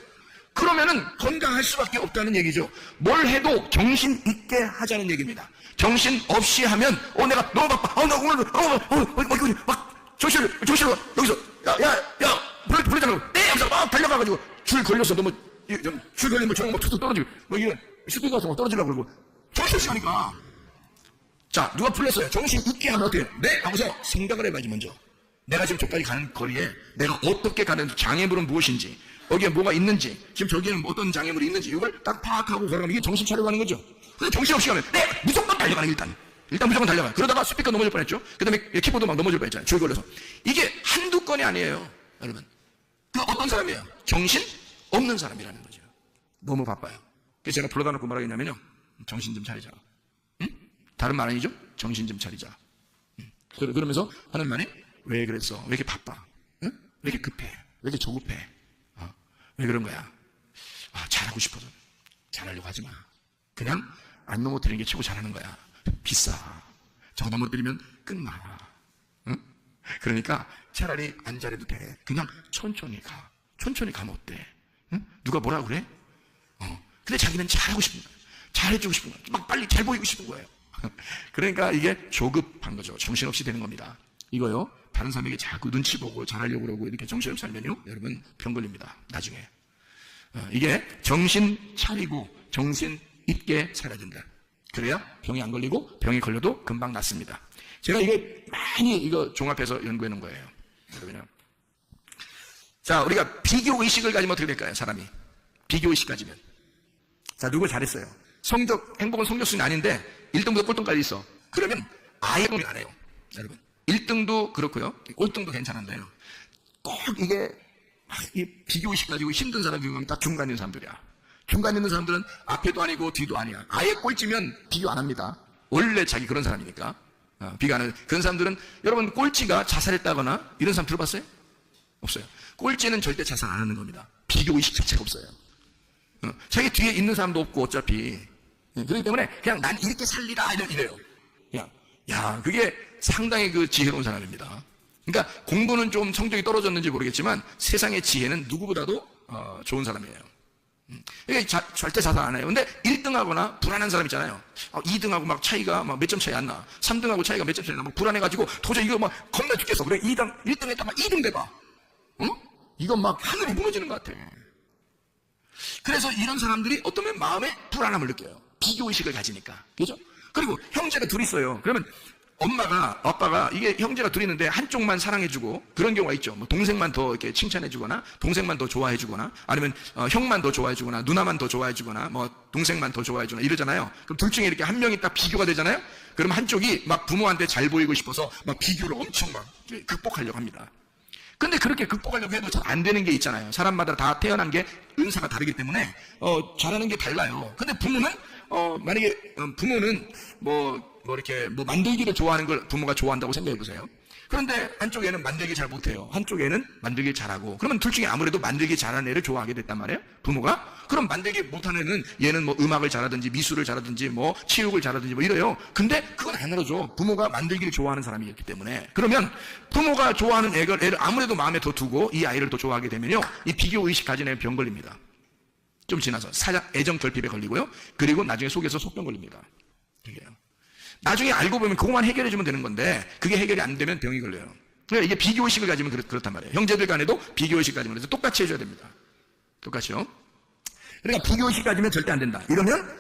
그러면은 건강할 수밖에 없다는 얘기죠. 뭘 해도 정신 있게 하자는 얘기입니다. 정신 없이 하면 내가 너무 바빠. 나 오늘 막 정신을 여기서 야 불리자고 네 하면서 막 달려가가지고 줄 걸려서 너무 줄 걸리면 저런 막 툭툭 떨어지고 뭐 이런 슈팅 같은 거 떨어지려고 그러고 정신없이 하니까. 자, 누가 풀렸어요? 정신 있게 하면 어떻게 해? 네 하고서 생각을 해봐야지. 먼저 내가 지금 저까지 가는 거리에 내가 어떻게 가는지, 장애물은 무엇인지, 여기에 뭐가 있는지, 지금 저기에는 어떤 장애물이 있는지 이걸 딱 파악하고 걸어가면 이게 정신 차리고 가는 거죠. 근데 정신없이 가면 네 무조건 달려가는 거예요. 일단 무조건 달려가. 그러다가 스피커 넘어질 뻔했죠. 그 다음에 키보드 막 넘어질 뻔했잖아요. 줄 걸려서. 이게 한두 건이 아니에요, 여러분. 그 어떤 사람이에요? 정신 없는 사람이라는 거죠. 너무 바빠요. 그래서 제가 불러다 놓고 뭐라고 했냐면요, 정신 좀 차리자. 응? 다른 말 아니죠? 정신 좀 차리자. 응? 그러면서 하는 말이 왜 그랬어? 왜 이렇게 바빠? 응? 왜 이렇게 급해? 왜 이렇게 조급해? 왜 그런 거야? 잘하고 싶어서 잘하려고 하지 마. 그냥 안 넘어뜨리는 게 최고 잘하는 거야. 비싸. 저거 넘어뜨리면 끝나. 응? 그러니까 차라리 안 잘해도 돼. 그냥 천천히 가. 천천히 가면 어때? 응? 누가 뭐라 그래? 근데 자기는 잘하고 싶은 거야. 잘해주고 싶은 거야. 막 빨리 잘 보이고 싶은 거예요. 그러니까 이게 조급한 거죠. 정신없이 되는 겁니다. 이거요, 다른 사람에게 자꾸 눈치 보고 잘하려고 그러고 이렇게 정신없이 살면요, 여러분 병 걸립니다, 나중에. 이게 정신 차리고 정신 있게 살아야 된다. 그래야 병이 안 걸리고 병이 걸려도 금방 낫습니다. 제가 이게 많이 종합해서 연구해 놓은 거예요, 여러분요. 자, 우리가 비교 의식을 가지면 어떻게 될까요? 사람이 비교 의식 가지면. 자, 누구 잘했어요? 행복은 성적순이 아닌데 1등부터 꼴등까지 있어. 그러면 아예 고민 안 해요, 여러분. 1등도 그렇고요, 꼴등도 괜찮은데요, 꼭 이게 이 비교의식 가지고 힘든 사람 중에 다 중간에 있는 사람들이야. 중간에 있는 사람들은 앞에도 아니고 뒤도 아니야. 아예 꼴찌면 비교 안 합니다. 원래 자기 그런 사람이니까. 비교 안 하는 그런 사람들은, 여러분 꼴찌가 자살했다거나 이런 사람 들어봤어요? 없어요. 꼴찌는 절대 자살 안 하는 겁니다. 비교의식 자체가 없어요. 자기 뒤에 있는 사람도 없고 어차피 그렇기 때문에 그냥 난 이렇게 살리라 이래요. 그냥 야, 그게 상당히 그 지혜로운 사람입니다. 그러니까 공부는 좀 성적이 떨어졌는지 모르겠지만 세상의 지혜는 누구보다도 좋은 사람이에요. 이게 절대 자살 안 해요. 근데 1등하거나 불안한 사람 있잖아요. 2등하고 막 차이가 막 몇 점 차이 안 나. 3등하고 차이가 몇 점 차이 나. 막 불안해가지고 도저히 이거 막 겁나 죽겠어. 그래 1등 했다가 2등 돼봐. 응? 이건 막 하늘이 무너지는 것 같아. 그래서 이런 사람들이 어쩌면 마음에 불안함을 느껴요. 비교의식을 가지니까. 그죠? 그리고 형제가 둘 있어요. 그러면 엄마가, 아빠가, 이게 형제가 둘 있는데 한쪽만 사랑해주고 그런 경우가 있죠. 뭐 동생만 더 이렇게 칭찬해주거나, 동생만 더 좋아해주거나, 아니면 형만 더 좋아해주거나, 누나만 더 좋아해주거나, 뭐 동생만 더 좋아해주거나 이러잖아요. 그럼 둘 중에 이렇게 한 명이 딱 비교가 되잖아요. 그럼 한쪽이 막 부모한테 잘 보이고 싶어서 막 비교를 엄청 막 극복하려고 합니다. 근데 그렇게 극복하려고 해도 잘 안 되는 게 있잖아요. 사람마다 다 태어난 게 은사가 다르기 때문에 잘하는 게 달라요. 근데 부모는 만약에 부모는 이렇게 만들기를 좋아하는 걸 부모가 좋아한다고 생각해 보세요. 그런데 한쪽에는 만들기 잘 못해요. 한쪽에는 만들기 잘하고. 그러면 둘 중에 아무래도 만들기 잘하는 애를 좋아하게 됐단 말이에요. 부모가. 그럼 만들기 못하는 애는 얘는 뭐 음악을 잘하든지 미술을 잘하든지 뭐 체육을 잘하든지 뭐 이래요. 근데 그건 안 알아줘. 부모가 만들기를 좋아하는 사람이었기 때문에. 그러면 부모가 좋아하는 애를 아무래도 마음에 더 두고 이 아이를 더 좋아하게 되면요. 이 비교 의식 가진 애 병 걸립니다. 좀 지나서 애정 결핍에 걸리고요. 그리고 나중에 속에서 속병 걸립니다. 그게요. 나중에 알고 보면 그것만 해결해 주면 되는 건데 그게 해결이 안 되면 병이 걸려요. 그러니까 이게 비교의식을 가지면 그렇단 말이에요. 형제들 간에도 비교의식 가지면 그래서 똑같이 해줘야 됩니다. 똑같이요. 그러니까 비교의식 가지면 절대 안 된다. 이러면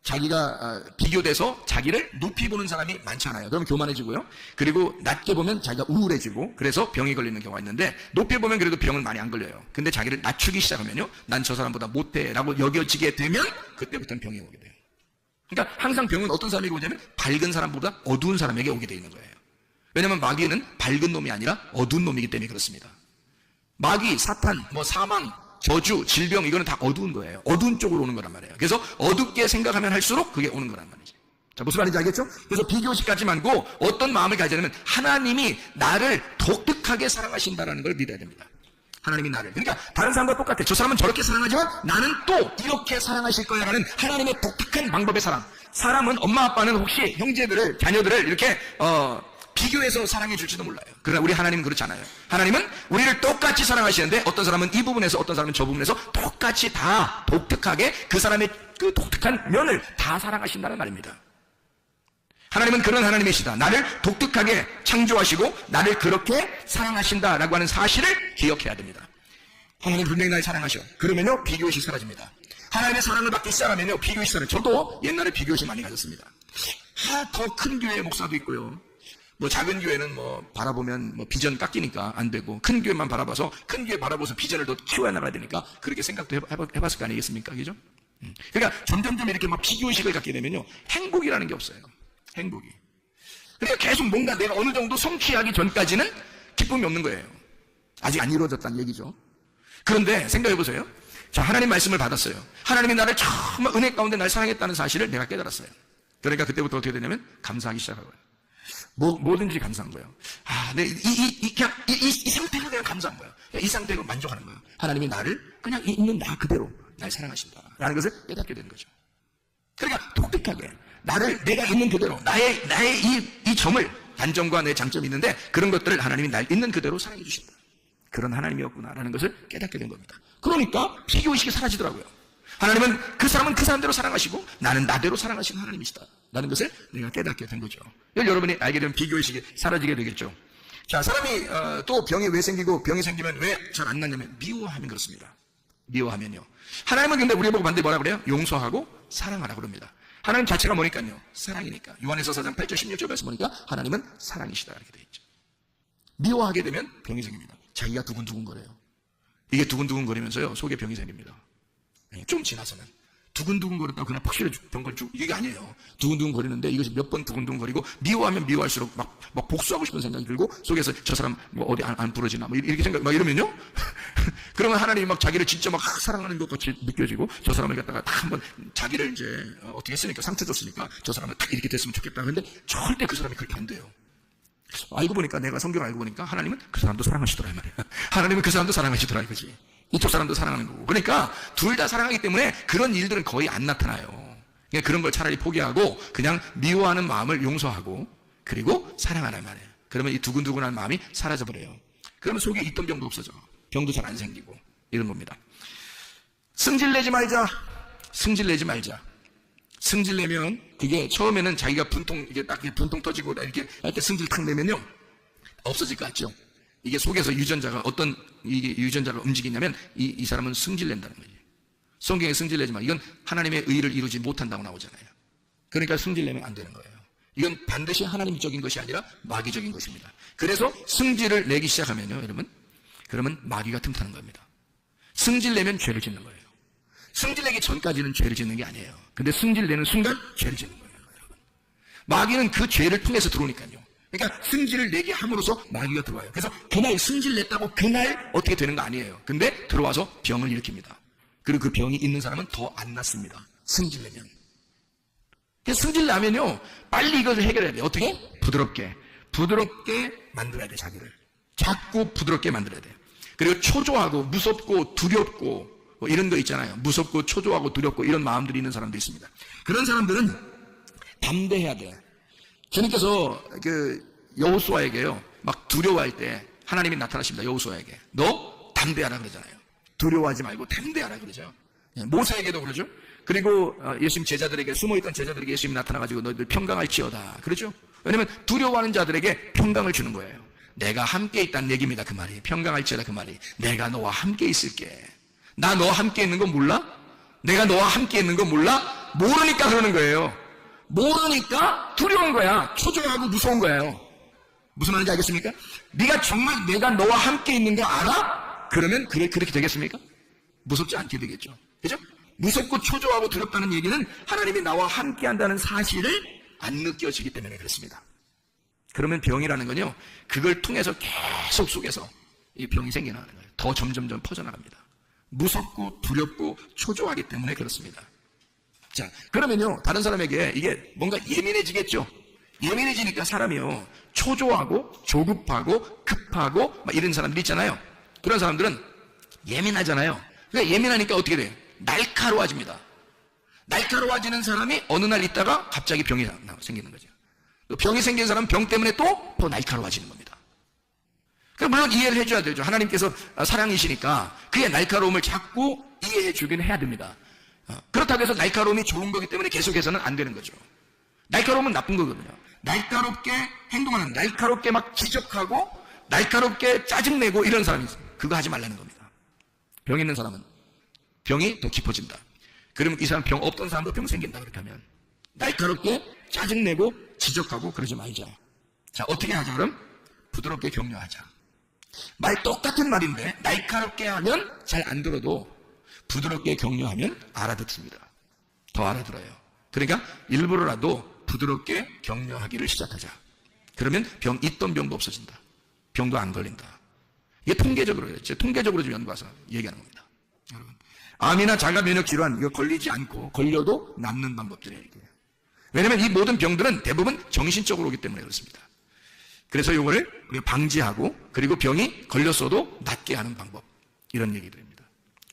자기가 비교돼서 자기를 높이 보는 사람이 많지 않아요. 그러면 교만해지고요. 그리고 낮게 보면 자기가 우울해지고 그래서 병이 걸리는 경우가 있는데 높이 보면 그래도 병은 많이 안 걸려요. 근데 자기를 낮추기 시작하면요. 난 저 사람보다 못해 라고 여겨지게 되면 그때부터는 병이 오게 돼요. 그러니까 항상 병은 어떤 사람에게 오냐면 밝은 사람보다 어두운 사람에게 오게 되어 있는 거예요. 왜냐하면 마귀는 밝은 놈이 아니라 어두운 놈이기 때문에 그렇습니다. 마귀, 사탄, 사망, 저주, 질병 이거는 다 어두운 거예요. 어두운 쪽으로 오는 거란 말이에요. 그래서 어둡게 생각하면 할수록 그게 오는 거란 말이죠. 자, 무슨 말인지 알겠죠? 그래서 비교의식 가지 말고 어떤 마음을 가지냐면 하나님이 나를 독특하게 사랑하신다는 걸 믿어야 됩니다. 하나님이 나를. 그러니까 다른 사람과 똑같아. 저 사람은 저렇게 사랑하지만 나는 또 이렇게 사랑하실 거야 라는 하나님의 독특한 방법의 사랑. 사람은 엄마 아빠는 혹시 형제들을 자녀들을 이렇게 비교해서 사랑해 줄지도 몰라요. 그러나 우리 하나님은 그렇지 않아요. 하나님은 우리를 똑같이 사랑하시는데 어떤 사람은 이 부분에서 어떤 사람은 저 부분에서 똑같이 다 독특하게 그 사람의 그 독특한 면을 다 사랑하신다는 말입니다. 하나님은 그런 하나님이시다. 나를 독특하게 창조하시고 나를 그렇게 사랑하신다라고 하는 사실을 기억해야 됩니다. 하나님 분명히 날 사랑하셔. 그러면요 비교의식 사라집니다. 하나님의 사랑을 받기 시작하면요 비교의식 사라져요. 저도 옛날에 비교의식 많이 가졌습니다. 더 큰 교회 목사도 있고요. 작은 교회는 바라보면 비전 깎이니까 안 되고 큰 교회만 바라봐서 큰 교회 바라보면서 비전을 더 키워야 나가야 되니까 그렇게 생각도 해봤을 거 아니겠습니까? 그죠? 그러니까 점점점 이렇게 비교의식을 갖게 되면요 행복이라는 게 없어요. 행복이. 그러니까 계속 뭔가 내가 어느 정도 성취하기 전까지는 기쁨이 없는 거예요. 아직 안 이루어졌다는 얘기죠. 그런데 생각해 보세요. 자, 하나님 말씀을 받았어요. 하나님이 나를 정말 은혜 가운데 날 사랑했다는 사실을 내가 깨달았어요. 그러니까 그때부터 어떻게 되냐면 감사하기 시작하고요. 뭐든지 감사한 거예요. 이 상태가 그냥 감사한 거예요. 이 상태로 만족하는 거예요. 하나님이 나를 그냥 있는 나 그대로 날 사랑하신다라는 것을 깨닫게 되는 거죠. 그러니까 독특하게 내가 있는 그대로 나의 이 점을 단점과 내 장점이 있는데 그런 것들을 하나님이 날 있는 그대로 사랑해 주신다. 그런 하나님이었구나라는 것을 깨닫게 된 겁니다. 그러니까 비교의식이 사라지더라고요. 하나님은 그 사람은 그 사람대로 사랑하시고 나는 나대로 사랑하시는 하나님이시다 라는 것을 내가 깨닫게 된 거죠. 여러분이 알게 되면 비교의식이 사라지게 되겠죠. 자, 사람이 또 병이 왜 생기고 병이 생기면 왜 잘 안 낫냐면 미워하면 그렇습니다. 미워하면요. 하나님은 근데 우리 보고 반드시 뭐라 그래요? 용서하고 사랑하라 그럽니다. 하나님 자체가 뭐니까요? 사랑이니까. 요한에서 4장 8절 16절에서 보니까 하나님은 사랑이시다 이렇게 되어 있죠. 미워하게 되면 병이 생깁니다. 자기가 두근두근거려요. 이게 두근두근거리면서요 속에 병이 생깁니다. 좀 지나서는 두근두근거렸다고 그냥 퍽실해 병 걸쭉 이게 아니에요. 두근두근거리는데 이것이 몇 번 두근두근거리고 미워하면 미워할수록 막 복수하고 싶은 생각이 들고 속에서 저 사람 어디 안 부러지나 이렇게 생각 이러면요. 그러면 하나님이 자기를 진짜 사랑하는 것 같이 느껴지고 저 사람을 갖다가 딱 한번 자기를 이제 어떻게 했으니까 상처 줬으니까 저 사람은 딱 이렇게 됐으면 좋겠다. 근데 절대 그 사람이 그렇게 안 돼요. 알고 보니까 내가 성경 알고 보니까 하나님은 그 사람도 사랑하시더라 이 말이야. 하나님은 그 사람도 사랑하시더라 이거지. 이쪽 사람도 사랑하는 거고. 그러니까 둘 다 사랑하기 때문에 그런 일들은 거의 안 나타나요. 그러니까 그런 걸 차라리 포기하고 그냥 미워하는 마음을 용서하고 그리고 사랑하란 말이에요. 그러면 이 두근두근한 마음이 사라져버려요. 그러면 속에 있던 병도 없어져. 병도 잘 안 생기고 이런 겁니다. 승질내지 말자. 승질내지 말자. 승질내면 그게 처음에는 자기가 이게 딱 분통 터지고 이렇게 할 때 승질 탁 내면요 없어질 것 같죠. 이게 속에서 유전자가 이게 유전자가 움직이냐면 이 사람은 승질낸다는 거예요. 성경에 승질내지 마. 이건 하나님의 의를 이루지 못한다고 나오잖아요. 그러니까 승질내면 안 되는 거예요. 이건 반드시 하나님적인 것이 아니라 마귀적인 것입니다. 그래서 승질을 내기 시작하면요, 여러분, 그러면 마귀가 틈타는 겁니다. 승질내면 죄를 짓는 거예요. 승질내기 전까지는 죄를 짓는 게 아니에요. 근데 승질내는 순간 죄를 짓는 거예요, 여러분. 마귀는 그 죄를 통해서 들어오니까요. 그러니까 승질을 내게 함으로써 마귀가 들어와요. 그래서 그날 승질냈다고 그날 어떻게 되는 거 아니에요. 근데 들어와서 병을 일으킵니다. 그리고 그 병이 있는 사람은 더 안 낫습니다. 승질내면. 승질나면요 빨리 이것을 해결해야 돼요. 어떻게? 부드럽게 만들어야 돼. 자기를 자꾸 부드럽게 만들어야 돼요. 그리고 초조하고 무섭고 두렵고 뭐 이런 거 있잖아요. 무섭고 초조하고 두렵고 이런 마음들이 있는 사람도 있습니다. 그런 사람들은 담대해야 돼요. 주님께서 여호수아에게요 막 두려워할 때 하나님이 나타나십니다. 여호수아에게 너 담대하라 그러잖아요. 두려워하지 말고 담대하라 그러죠. 모세에게도 그러죠. 그리고 예수님 제자들에게 숨어있던 제자들에게 예수님이 나타나가지고 너희들 평강할지어다 그러죠. 왜냐하면 두려워하는 자들에게 평강을 주는 거예요. 내가 함께 있다는 얘기입니다. 그 말이 평강할지어다 그 말이 내가 너와 함께 있을게. 나 너와 함께 있는 거 몰라? 내가 너와 함께 있는 거 몰라? 모르니까 그러는 거예요. 모르니까 두려운 거야. 초조하고 무서운 거예요. 무슨 말인지 알겠습니까? 네가 정말 내가 너와 함께 있는 거 알아? 그러면 그렇게 되겠습니까? 무섭지 않게 되겠죠. 그죠? 무섭고 초조하고 두렵다는 얘기는 하나님이 나와 함께 한다는 사실을 안 느껴지기 때문에 그렇습니다. 그러면 병이라는 건요 그걸 통해서 계속 속에서 이 병이 생겨나는 거예요. 더 점점점 퍼져나갑니다. 무섭고 두렵고 초조하기 때문에 그렇습니다. 자, 그러면요 다른 사람에게 이게 뭔가 예민해지겠죠. 예민해지니까 사람이요 초조하고 조급하고 급하고 막 이런 사람들 있잖아요. 그런 사람들은 예민하잖아요. 그러니까 예민하니까 어떻게 돼요? 날카로워집니다. 날카로워지는 사람이 어느 날 있다가 갑자기 병이 생기는 거죠. 병이 생긴 사람은 병 때문에 또 더 날카로워지는 겁니다. 물론 이해를 해줘야 되죠. 하나님께서 사랑이시니까 그의 날카로움을 자꾸 이해해 주긴 해야 됩니다. 그렇다고 해서 날카로움이 좋은 거기 때문에 계속해서는 안 되는 거죠. 날카로움은 나쁜 거거든요. 날카롭게 행동하는, 날카롭게 막 지적하고 날카롭게 짜증내고 이런 사람이 있어요. 그거 하지 말라는 겁니다. 병 있는 사람은 병이 더 깊어진다. 그러면 이 사람 병 없던 사람도 병 생긴다. 그렇게 하면 날카롭게 짜증내고 지적하고 그러지 말자. 자, 어떻게 하자 그럼? 부드럽게 격려하자. 말 똑같은 말인데 날카롭게 하면 잘 안 들어도 부드럽게 격려하면 알아듣습니다. 더 알아들어요. 그러니까 일부러라도 부드럽게 격려하기를 시작하자. 그러면 있던 병도 없어진다. 병도 안 걸린다. 이게 통계적으로 좀 연구해서 얘기하는 겁니다. 여러분, 암이나 자가 면역 질환 이거 걸리지 않고 걸려도 낫는 방법들이에요. 왜냐하면 이 모든 병들은 대부분 정신적으로 오기 때문에 그렇습니다. 그래서 이거를 우리가 방지하고 그리고 병이 걸렸어도 낫게 하는 방법 이런 얘기들입니다.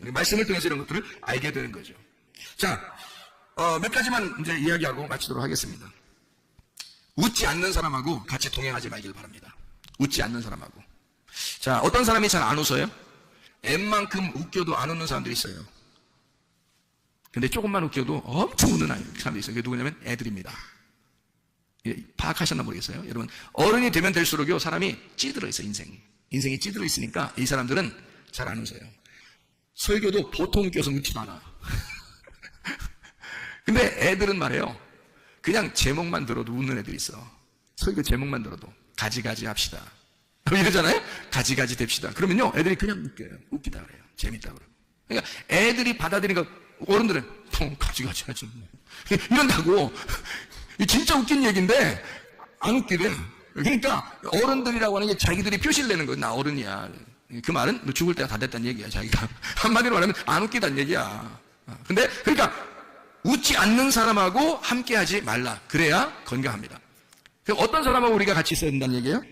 말씀을 통해서 이런 것들을 알게 되는 거죠. 자, 몇 가지만 이제 이야기하고 마치도록 하겠습니다. 웃지 않는 사람하고 같이 동행하지 말길 바랍니다. 웃지 않는 사람하고. 자, 어떤 사람이 잘 안 웃어요? 웬만큼 웃겨도 안 웃는 사람들이 있어요. 근데 조금만 웃겨도 엄청 웃는 사람들이 있어요. 그게 누구냐면 애들입니다. 예, 파악하셨나 모르겠어요. 여러분, 어른이 되면 될수록요, 사람이 찌들어 있어요, 인생이 찌들어 있으니까 이 사람들은 잘 안 웃어요. 설교도 보통 웃겨서 웃지도 않아. 근데 애들은 말이에요. 그냥 제목만 들어도 웃는 애들이 있어. 설교 제목만 들어도. 가지가지 합시다. 이러잖아요? 가지가지 됩시다. 그러면요, 애들이 그냥 웃겨요. 웃기다 그래요. 재밌다 그래요. 그러니까 애들이 받아들이니까 어른들은 가지가지 하지. 이런다고. 진짜 웃긴 얘기인데 안 웃기대. 그러니까 어른들이라고 하는 게 자기들이 표시를 내는 거야. 나 어른이야. 그 말은 너 죽을 때가 다 됐다는 얘기야. 자기가. 한마디로 말하면 안 웃기다는 얘기야. 근데 그러니까 웃지 않는 사람하고 함께 하지 말라. 그래야 건강합니다. 어떤 사람하고 우리가 같이 있어야 된다는 얘기예요?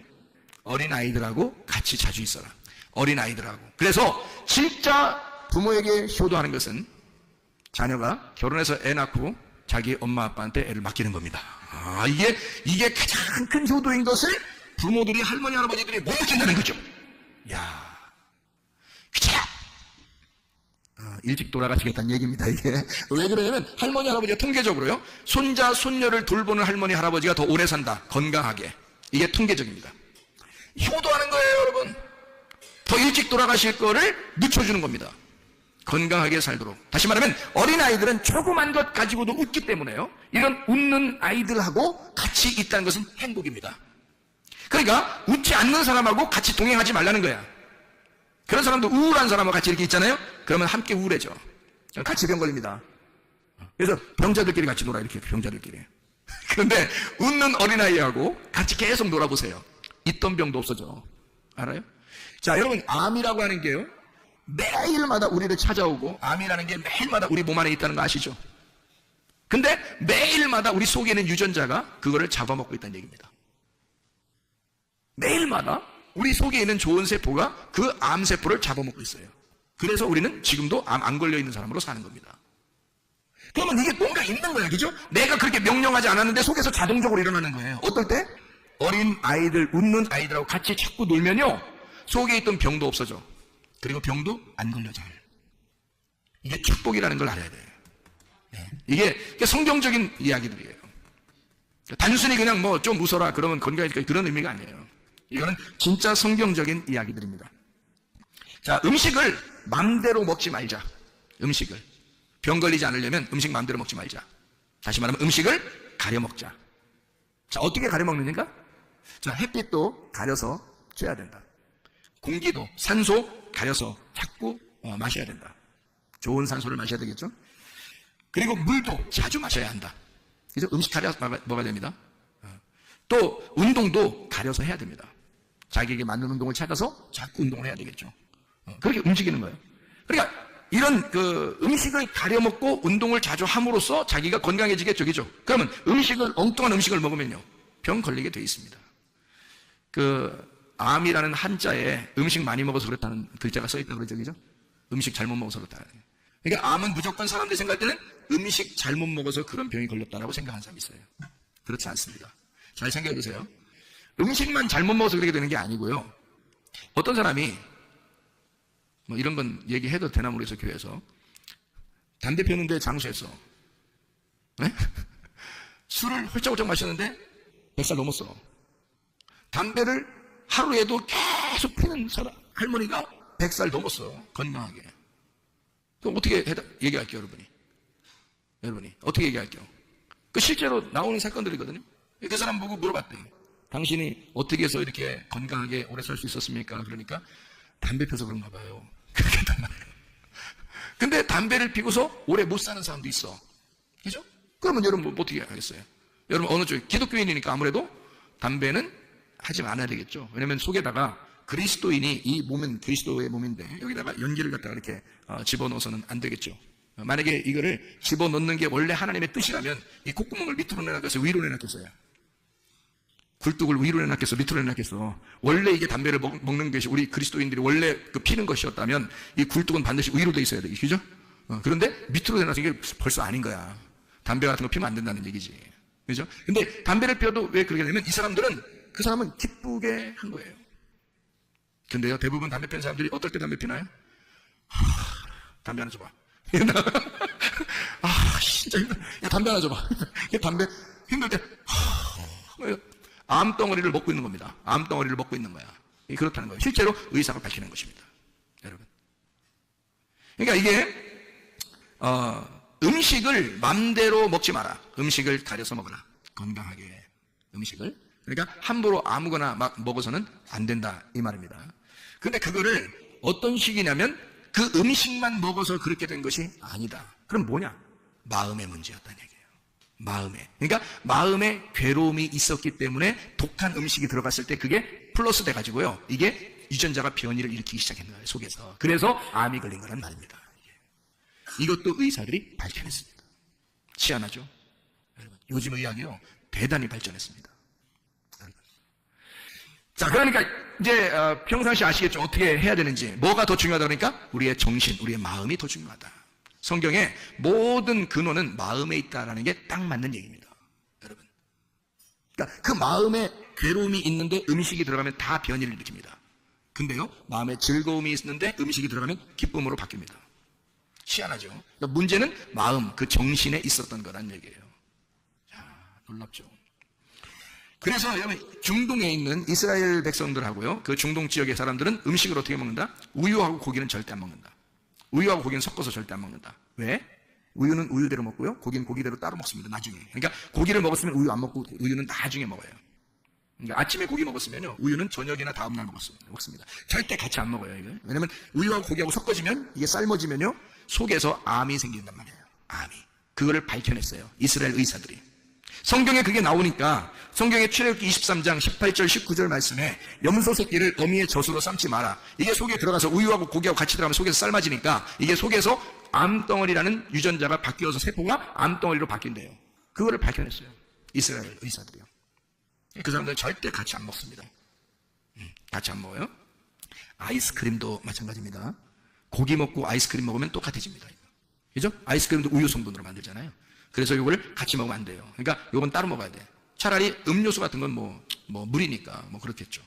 어린아이들하고 같이 자주 있어라. 어린아이들하고. 그래서 진짜 부모에게 효도하는 것은 자녀가 결혼해서 애 낳고 자기 엄마 아빠한테 애를 맡기는 겁니다. 이게 가장 큰 효도인 것을 부모들이, 할머니 할아버지들이 못 느낀다는 거죠. 야, 귀찮아. 일찍 돌아가시겠다는 얘기입니다. 이게 왜 그러냐면 할머니 할아버지가 통계적으로요, 손자 손녀를 돌보는 할머니 할아버지가 더 오래 산다, 건강하게. 이게 통계적입니다. 효도하는 거예요, 여러분. 더 일찍 돌아가실 거를 늦춰주는 겁니다. 건강하게 살도록. 다시 말하면 어린아이들은 조그만 것 가지고도 웃기 때문에요, 이런 웃는 아이들하고 같이 있다는 것은 행복입니다. 그러니까 웃지 않는 사람하고 같이 동행하지 말라는 거야. 그런 사람도 우울한 사람하고 같이 이렇게 있잖아요. 그러면 함께 우울해져. 같이 병 걸립니다. 그래서 병자들끼리 같이 놀아, 이렇게 병자들끼리. 그런데 웃는 어린아이하고 같이 계속 놀아보세요. 있던 병도 없어져. 알아요? 자, 여러분, 암이라고 하는 게요, 매일마다 우리를 찾아오고, 암이라는 게 매일마다 우리 몸 안에 있다는 거 아시죠? 근데 매일마다 우리 속에 있는 유전자가 그거를 잡아먹고 있다는 얘기입니다. 매일마다 우리 속에 있는 좋은 세포가 그 암세포를 잡아먹고 있어요. 그래서 우리는 지금도 암 안 걸려있는 사람으로 사는 겁니다. 그러면 이게 뭔가 있는 거야, 그죠? 내가 그렇게 명령하지 않았는데 속에서 자동적으로 일어나는 거예요. 어떨 때? 어린 아이들, 웃는 아이들하고 같이 자꾸 놀면요, 속에 있던 병도 없어져. 그리고 병도 안 걸려 잘. 이게 축복이라는 걸 알아야 돼요. 이게 성경적인 이야기들이에요. 단순히 그냥 뭐 좀 웃어라 그러면 건강해질까, 그런 의미가 아니에요. 이거는 진짜 성경적인 이야기들입니다. 자, 음식을 맘대로 먹지 말자. 음식을 병 걸리지 않으려면 음식 맘대로 먹지 말자. 다시 말하면 음식을 가려 먹자. 자, 어떻게 가려 먹느냐가? 자, 햇빛도 가려서 쬐야 된다. 공기도, 산소 가려서 자꾸 마셔야 된다. 좋은 산소를 마셔야 되겠죠? 그리고 물도 자주 마셔야 한다. 그래서 음식 가려 먹어야 됩니다. 또 운동도 가려서 해야 됩니다. 자기에게 맞는 운동을 찾아서 자꾸 운동을 해야 되겠죠. 그렇게 움직이는 거예요. 그러니까 이런 그 음식을 가려 먹고 운동을 자주 함으로써 자기가 건강해지겠죠, 그죠? 그러면 엉뚱한 음식을 먹으면요, 병 걸리게 돼 있습니다. 암이라는 한자에 음식 많이 먹어서 그렇다는 글자가 써 있다고 그러죠, 그죠? 음식 잘못 먹어서 그렇다. 그러니까 암은 무조건 사람들이 생각할 때는 음식 잘못 먹어서 그런 병이 걸렸다라고 생각하는 사람이 있어요. 그렇지 않습니다. 잘 생각해 보세요. 음식만 잘못 먹어서 그렇게 되는 게 아니고요. 어떤 사람이, 뭐 이런 건 얘기해도 되나 모르겠어요, 교회에서. 담배 피우는데 장수했어. 네? 술을 홀짝홀짝 마셨는데 100살 넘었어. 담배를 하루에도 계속 피는 사람, 할머니가 100살 넘었어. 건강하게. 그럼 어떻게 얘기할게요, 여러분이? 어떻게 얘기할게요? 실제로 나오는 사건들이거든요. 그 사람 보고 물어봤대. 당신이 어떻게 해서 이렇게 건강하게 오래 살 수 있었습니까? 그러니까 담배 펴서 그런가 봐요. 그렇게 했단 말이에요. 근데 담배를 피고서 오래 못 사는 사람도 있어. 그죠? 그러면 여러분 뭐 어떻게 하겠어요? 여러분 어느 쪽, 기독교인이니까 아무래도 담배는 하지 않아야 되겠죠. 왜냐면 속에다가 그리스도인이, 이 몸은 그리스도의 몸인데 여기다가 연기를 갖다가 이렇게 집어넣어서는 안 되겠죠. 만약에 이거를 집어넣는 게 원래 하나님의 뜻이라면 이 콧구멍을 밑으로 내놨겠어, 위로 내놨겠어요? 굴뚝을 위로 내놨겠어, 밑으로 내놨겠어? 원래 이게 담배를 먹는 것이 우리 그리스도인들이 원래 피는 것이었다면 이 굴뚝은 반드시 위로 돼 있어야 돼, 그죠? 그런데 밑으로 내놔서 이게 벌써 아닌 거야. 담배 같은 거 피면 안 된다는 얘기지, 그죠? 근데 담배를 피워도 왜 그렇게 되냐면 그 사람은 기쁘게 한 거예요. 근데요, 대부분 담배 피는 사람들이 어떨 때 담배 피나요? 담배 하나 줘봐. 진짜 힘들어. 야, 담배 하나 줘봐. 담배 힘들 때 암덩어리를 먹고 있는 겁니다. 암덩어리를 먹고 있는 거야. 그렇다는 거예요. 실제로 의사가 밝히는 것입니다, 여러분. 그러니까 이게 음식을 맘대로 먹지 마라. 음식을 가려서 먹어라. 건강하게 음식을. 그러니까 함부로 아무거나 막 먹어서는 안 된다, 이 말입니다. 근데 그거를 어떤 식이냐면 그 음식만 먹어서 그렇게 된 것이 아니다. 그럼 뭐냐? 마음의 문제였다는 얘기예요. 마음에. 그러니까 마음에 괴로움이 있었기 때문에 독한 음식이 들어갔을 때 그게 플러스 돼가지고요, 이게 유전자가 변이를 일으키기 시작했는 거예요, 속에서. 그래서 암이 걸린 거란 말입니다. 이것도 의사들이 밝혀냈습니다. 희한하죠? 여러분, 요즘 의학이요, 대단히 발전했습니다. 자, 그러니까 이제 평상시 아시겠죠? 어떻게 해야 되는지. 뭐가 더 중요하다 그러니까 우리의 정신, 우리의 마음이 더 중요하다. 성경에 모든 근원은 마음에 있다라는 게 딱 맞는 얘기입니다. 여러분. 그러니까 그 마음에 괴로움이 있는데 음식이 들어가면 다 변이를 일으킵니다. 근데요, 마음에 즐거움이 있는데 음식이 들어가면 기쁨으로 바뀝니다. 희한하죠? 그러니까 문제는 마음, 그 정신에 있었던 거란 얘기예요. 자, 놀랍죠? 그래서 여러분, 중동에 있는 이스라엘 백성들하고요, 그 중동 지역의 사람들은 음식을 어떻게 먹는다? 우유하고 고기는 절대 안 먹는다. 우유하고 고기는 섞어서 절대 안 먹는다. 왜? 우유는 우유대로 먹고요, 고기는 고기대로 따로 먹습니다, 나중에. 그러니까 고기를 먹었으면 우유 안 먹고 우유는 나중에 먹어요. 그러니까 아침에 고기 먹었으면요, 우유는 저녁이나 다음날 먹습니다. 절대 같이 안 먹어요, 이거. 왜냐면 우유하고 고기하고 섞어지면, 이게 삶아지면요, 속에서 암이 생긴단 말이에요. 암이. 그거를 밝혀냈어요, 이스라엘 의사들이. 성경에 그게 나오니까 성경의 출애굽기 23장 18절 19절 말씀에 염소 새끼를 어미의 젖으로 삶지 마라. 이게 속에 들어가서 우유하고 고기하고 같이 들어가면 속에서 삶아지니까 이게 속에서 암덩어리라는 유전자가 바뀌어서 세포가 암덩어리로 바뀐대요. 그거를 밝혀냈어요, 이스라엘 의사들이요. 그 사람들은 절대 같이 안 먹습니다. 같이 안 먹어요. 아이스크림도 마찬가지입니다. 고기 먹고 아이스크림 먹으면 똑같아집니다. 그죠? 아이스크림도 우유 성분으로 만들잖아요. 그래서 이걸 같이 먹으면 안 돼요. 그러니까 이건 따로 먹어야 돼. 차라리 음료수 같은 건 뭐 물이니까 뭐 그렇겠죠.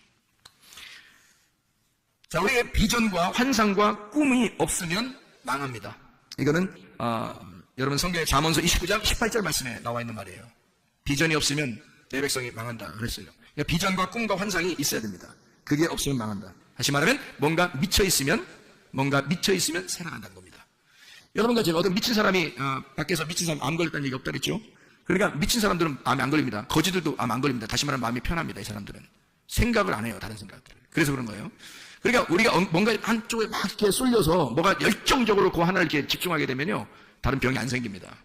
자, 우리의 비전과 환상과 꿈이 없으면 망합니다. 이거는 여러분 성경의 잠언서 29장 18절 말씀에 나와 있는 말이에요. 비전이 없으면 내 백성이 망한다 그랬어요. 그러니까 비전과 꿈과 환상이 있어야 됩니다. 그게 없으면 망한다. 다시 말하면 뭔가 미쳐 있으면 살아간다는 겁니다. 여러분과 제가 어떤 미친 사람이 밖에서 미친 사람 암 걸렸다는 얘기 없다 그랬죠? 그러니까 미친 사람들은 암이 안 걸립니다. 거지들도 암 안 걸립니다. 다시 말하면 마음이 편합니다. 이 사람들은 생각을 안 해요, 다른 생각들. 그래서 그런 거예요. 그러니까 우리가 뭔가 한쪽에 막 이렇게 쏠려서 뭐가 열정적으로 그 하나를 이렇게 집중하게 되면요, 다른 병이 안 생깁니다.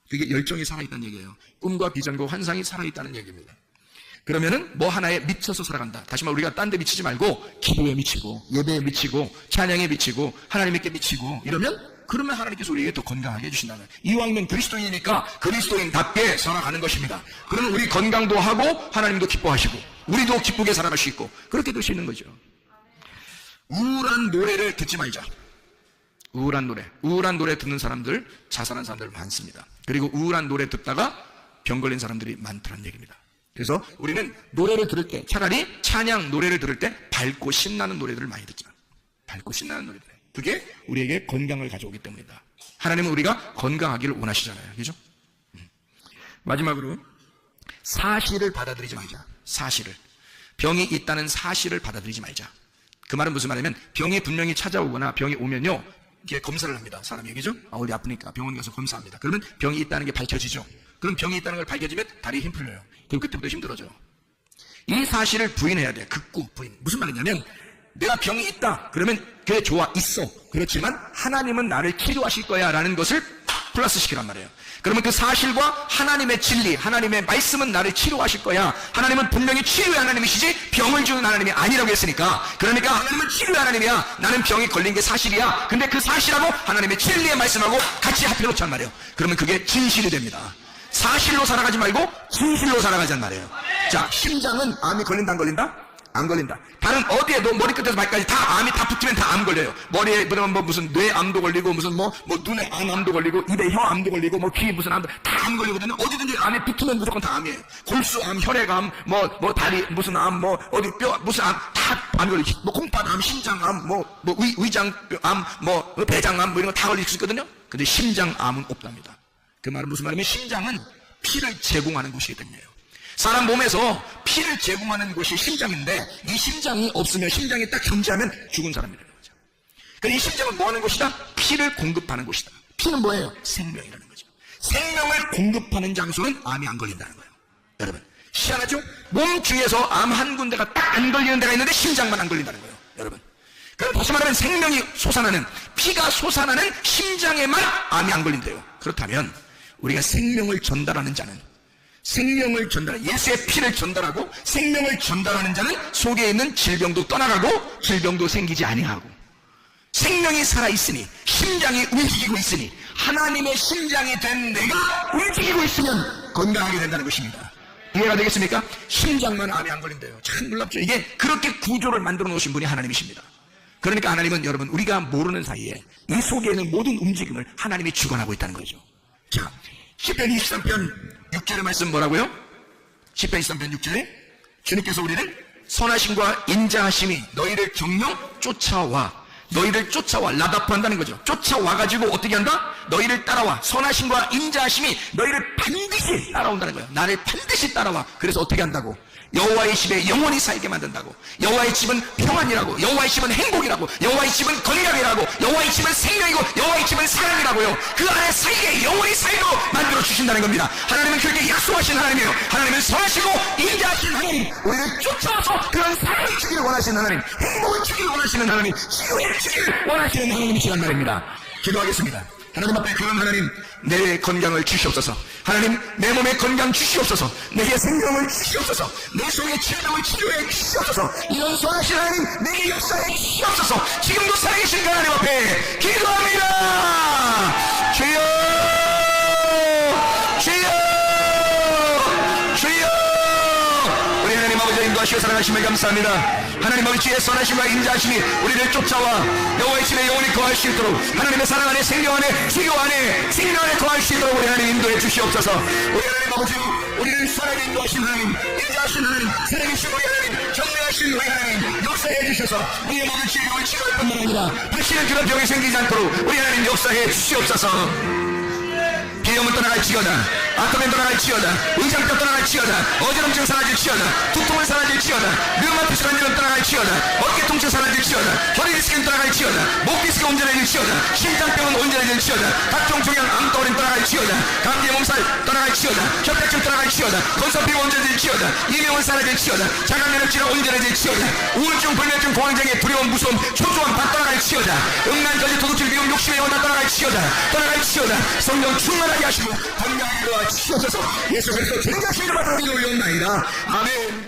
그게 열정이 살아있다는 얘기예요. 꿈과 비전과 환상이 살아있다는 얘기입니다. 그러면은 뭐 하나에 미쳐서 살아간다. 다시 말해 우리가 딴 데 미치지 말고 기도에 미치고 예배에 미치고 찬양에 미치고 하나님께 미치고 그러면 하나님께서 우리에게 더 건강하게 해주신다는 거예요. 이왕이면 그리스도인이니까 그리스도인답게 살아가는 것입니다. 그러면 우리 건강도 하고 하나님도 기뻐하시고 우리도 기쁘게 살아갈 수 있고 그렇게 될 수 있는 거죠. 우울한 노래를 듣지 말자. 우울한 노래 듣는 사람들, 자살한 사람들 많습니다. 그리고 우울한 노래 듣다가 병 걸린 사람들이 많다는 얘기입니다. 그래서 우리는 노래를 들을 때, 차라리 찬양 노래를 들을 때 밝고 신나는 노래들을 많이 듣자. 밝고 신나는 노래들. 그게 우리에게 건강을 가져오기 때문이다. 하나님은 우리가 건강하기를 원하시잖아요. 그죠? 마지막으로 사실을 받아들이지 말자. 사실을. 병이 있다는 사실을 받아들이지 말자. 그 말은 무슨 말이냐면 병이 분명히 찾아오거나 병이 오면요, 이게 검사를 합니다. 사람이. 그죠? 어디 아프니까 병원 가서 검사합니다. 그러면 병이 있다는 게 밝혀지죠. 그럼 병이 있다는 걸 밝혀지면 다리에 힘 풀려요. 그럼 그때부터 힘들어져. 이 사실을 부인해야 돼. 극구 부인. 무슨 말이냐면 내가 병이 있다. 그러면 그래 좋아 있어. 그렇지만 하나님은 나를 치료하실 거야 라는 것을 플러스 시키란 말이에요. 그러면 그 사실과 하나님의 진리, 하나님의 말씀은 나를 치료하실 거야. 하나님은 분명히 치료의 하나님이시지 병을 주는 하나님이 아니라고 했으니까, 그러니까 하나님은 치료의 하나님이야. 나는 병이 걸린 게 사실이야. 근데 그 사실하고 하나님의 진리의 말씀하고 같이 합해놓자는 말이에요. 그러면 그게 진실이 됩니다. 사실로 살아가지 말고 진실로 살아가자는 말이에요. 자, 심장은 암이 걸린다 안 걸린다? 안 걸린다. 다른 어디에 너 머리끝에서 발까지 다 암이 다 붙으면 다 암 걸려요. 머리에 뭐 무슨 뇌암도 걸리고 무슨 뭐 눈에 암도 걸리고 입에 혀암도 걸리고 뭐 귀에 무슨 암도 다 암 걸리거든요. 어디든지 암에 붙으면 무조건 다 암이에요. 골수암, 혈액암, 뭐 다리 무슨 암, 뭐 어디 뼈 무슨 암 다 암 걸리지. 뭐 콩팥암, 심장암, 뭐 위장암, 뭐 배장암 뭐 이런 거 다 걸릴 수 있거든요. 근데 심장암은 없답니다. 그 말은 무슨 말이냐면 심장은 피를 제공하는 곳이기 때문이에요. 사람 몸에서 피를 제공하는 곳이 심장인데 이 심장이 없으면, 심장이 딱 정지하면 죽은 사람이라는 거죠. 그러니까 이 심장은 뭐 하는 곳이다? 피를 공급하는 곳이다. 피는 뭐예요? 생명이라는 거죠. 생명을 공급하는 장소는 암이 안 걸린다는 거예요. 여러분, 희한하죠? 몸 중에서 암 한 군데가 딱 안 걸리는 데가 있는데 심장만 안 걸린다는 거예요. 여러분, 그럼 다시 말하면 생명이 솟아나는, 피가 솟아나는 심장에만 암이 안 걸린대요. 그렇다면 우리가 생명을 전달하는 자는, 예수의 피를 전달하고 생명을 전달하는 자는 속에 있는 질병도 떠나가고 질병도 생기지 아니하고, 생명이 살아있으니, 심장이 움직이고 있으니, 하나님의 심장이 된 내가 움직이고 있으면 건강하게 된다는 것입니다. 이해가 되겠습니까? 심장만 암이 안 걸린대요. 참 놀랍죠. 이게 그렇게 구조를 만들어 놓으신 분이 하나님이십니다. 그러니까 하나님은 여러분 우리가 모르는 사이에 이 속에 있는 모든 움직임을 하나님이 주관하고 있다는 거죠. 자, 시편 23편 6절의 말씀 뭐라고요? 시편 23편 6절에 주님께서 우리를 선하심과 인자하심이 너희를 정령 쫓아와, 너희를 쫓아와, 라다프한다는 거죠. 쫓아와가지고 어떻게 한다? 너희를 따라와. 선하심과 인자하심이 너희를 반드시 따라온다는 거예요. 나를 반드시 따라와. 그래서 어떻게 한다고? 여호와의 집에 영원히 살게 만든다고. 여호와의 집은 평안이라고, 여호와의 집은 행복이라고, 여호와의 집은 건강이라고, 여호와의 집은 생명이고, 여호와의 집은 사랑이라고요. 그 안에 살게 영원히 살도록 만들어 주신다는 겁니다. 하나님은 그렇게 약속하신 하나님이에요. 하나님은 선하시고 인자하신 하나님, 우리를 쫓아와서 그런 사랑을 주기를 원하시는 하나님, 행복을 주기를 원하시는 하나님, 치유를 주기를 원하시는 하나님이시란 말입니다. 기도하겠습니다. 하나님 앞에 그런 하나님, 내 건강을 주시옵소서. 하나님, 내 몸에 건강 주시옵소서. 내게 생명을 주시옵소서. 내 속에 질병을 치료해 주시옵소서. 이런 선하신 하나님, 내게 역사해 주시옵소서. 지금도 살아계신 그 하나님 앞에 기도합니다. 주여, 주여, 주여. 우리 하나님 아버지 인도하시고 사랑하심을 감사합니다. 하나님 아버지의 선하심과 인자하심이 우리를 쫓아와 여호와의 집에 영원히 거할 수 있도록, 하나님의 사랑 안에, 생명 안에, 치유 안에, 생명 안에 거할 수 있도록 우리 하나님 인도해 주시옵소서. 우리 하나님 아버지, 우리를 사랑에 인도하신 하나님, 인자하신 하나님, 사랑이신 우리 하나님, 정리하신 우리 하나님 역사해 주셔서 우리의 모든 질병을 치료할 뿐만 아니라 다시는 그런 병이 생기지 않도록 우리 하나님 역사해 주시옵소서. 비염은 떠나갈지어다, 아토면 떠나갈지어다, 의장병 떠나갈지어다, 어지럼증 사라질지어다, 두통은 사라질지어다, 류마티스 관절은 떠나갈지어다, 어깨 통증 사라질지어다, 허리 디스크는 떠나갈지어다, 목 디스크 온전해질지어다, 심장병은 온전해질지어다, 각종 종양 암덩어리는 떠나갈지어다, 감기 몸살 떠나갈지어다, 협착증 떠나갈지어다, 건선피가 온전해질지어다, 이명은 사라질지어다, 자가면역질환 온전해질지어다, 우울증, 불면증, 공황장애, 두려움, 무서움, 초조함 다 떠나갈지어다, 음란거지, 도둑질, 미움, 욕심의 영혼 다 떠나갈지어다, 떠나갈지어다. 성령 충만하게 하시고 건강하게 하시옵소서. 예수 그리스도 전자신을 받아 우리를 올려옵나이다. 아멘.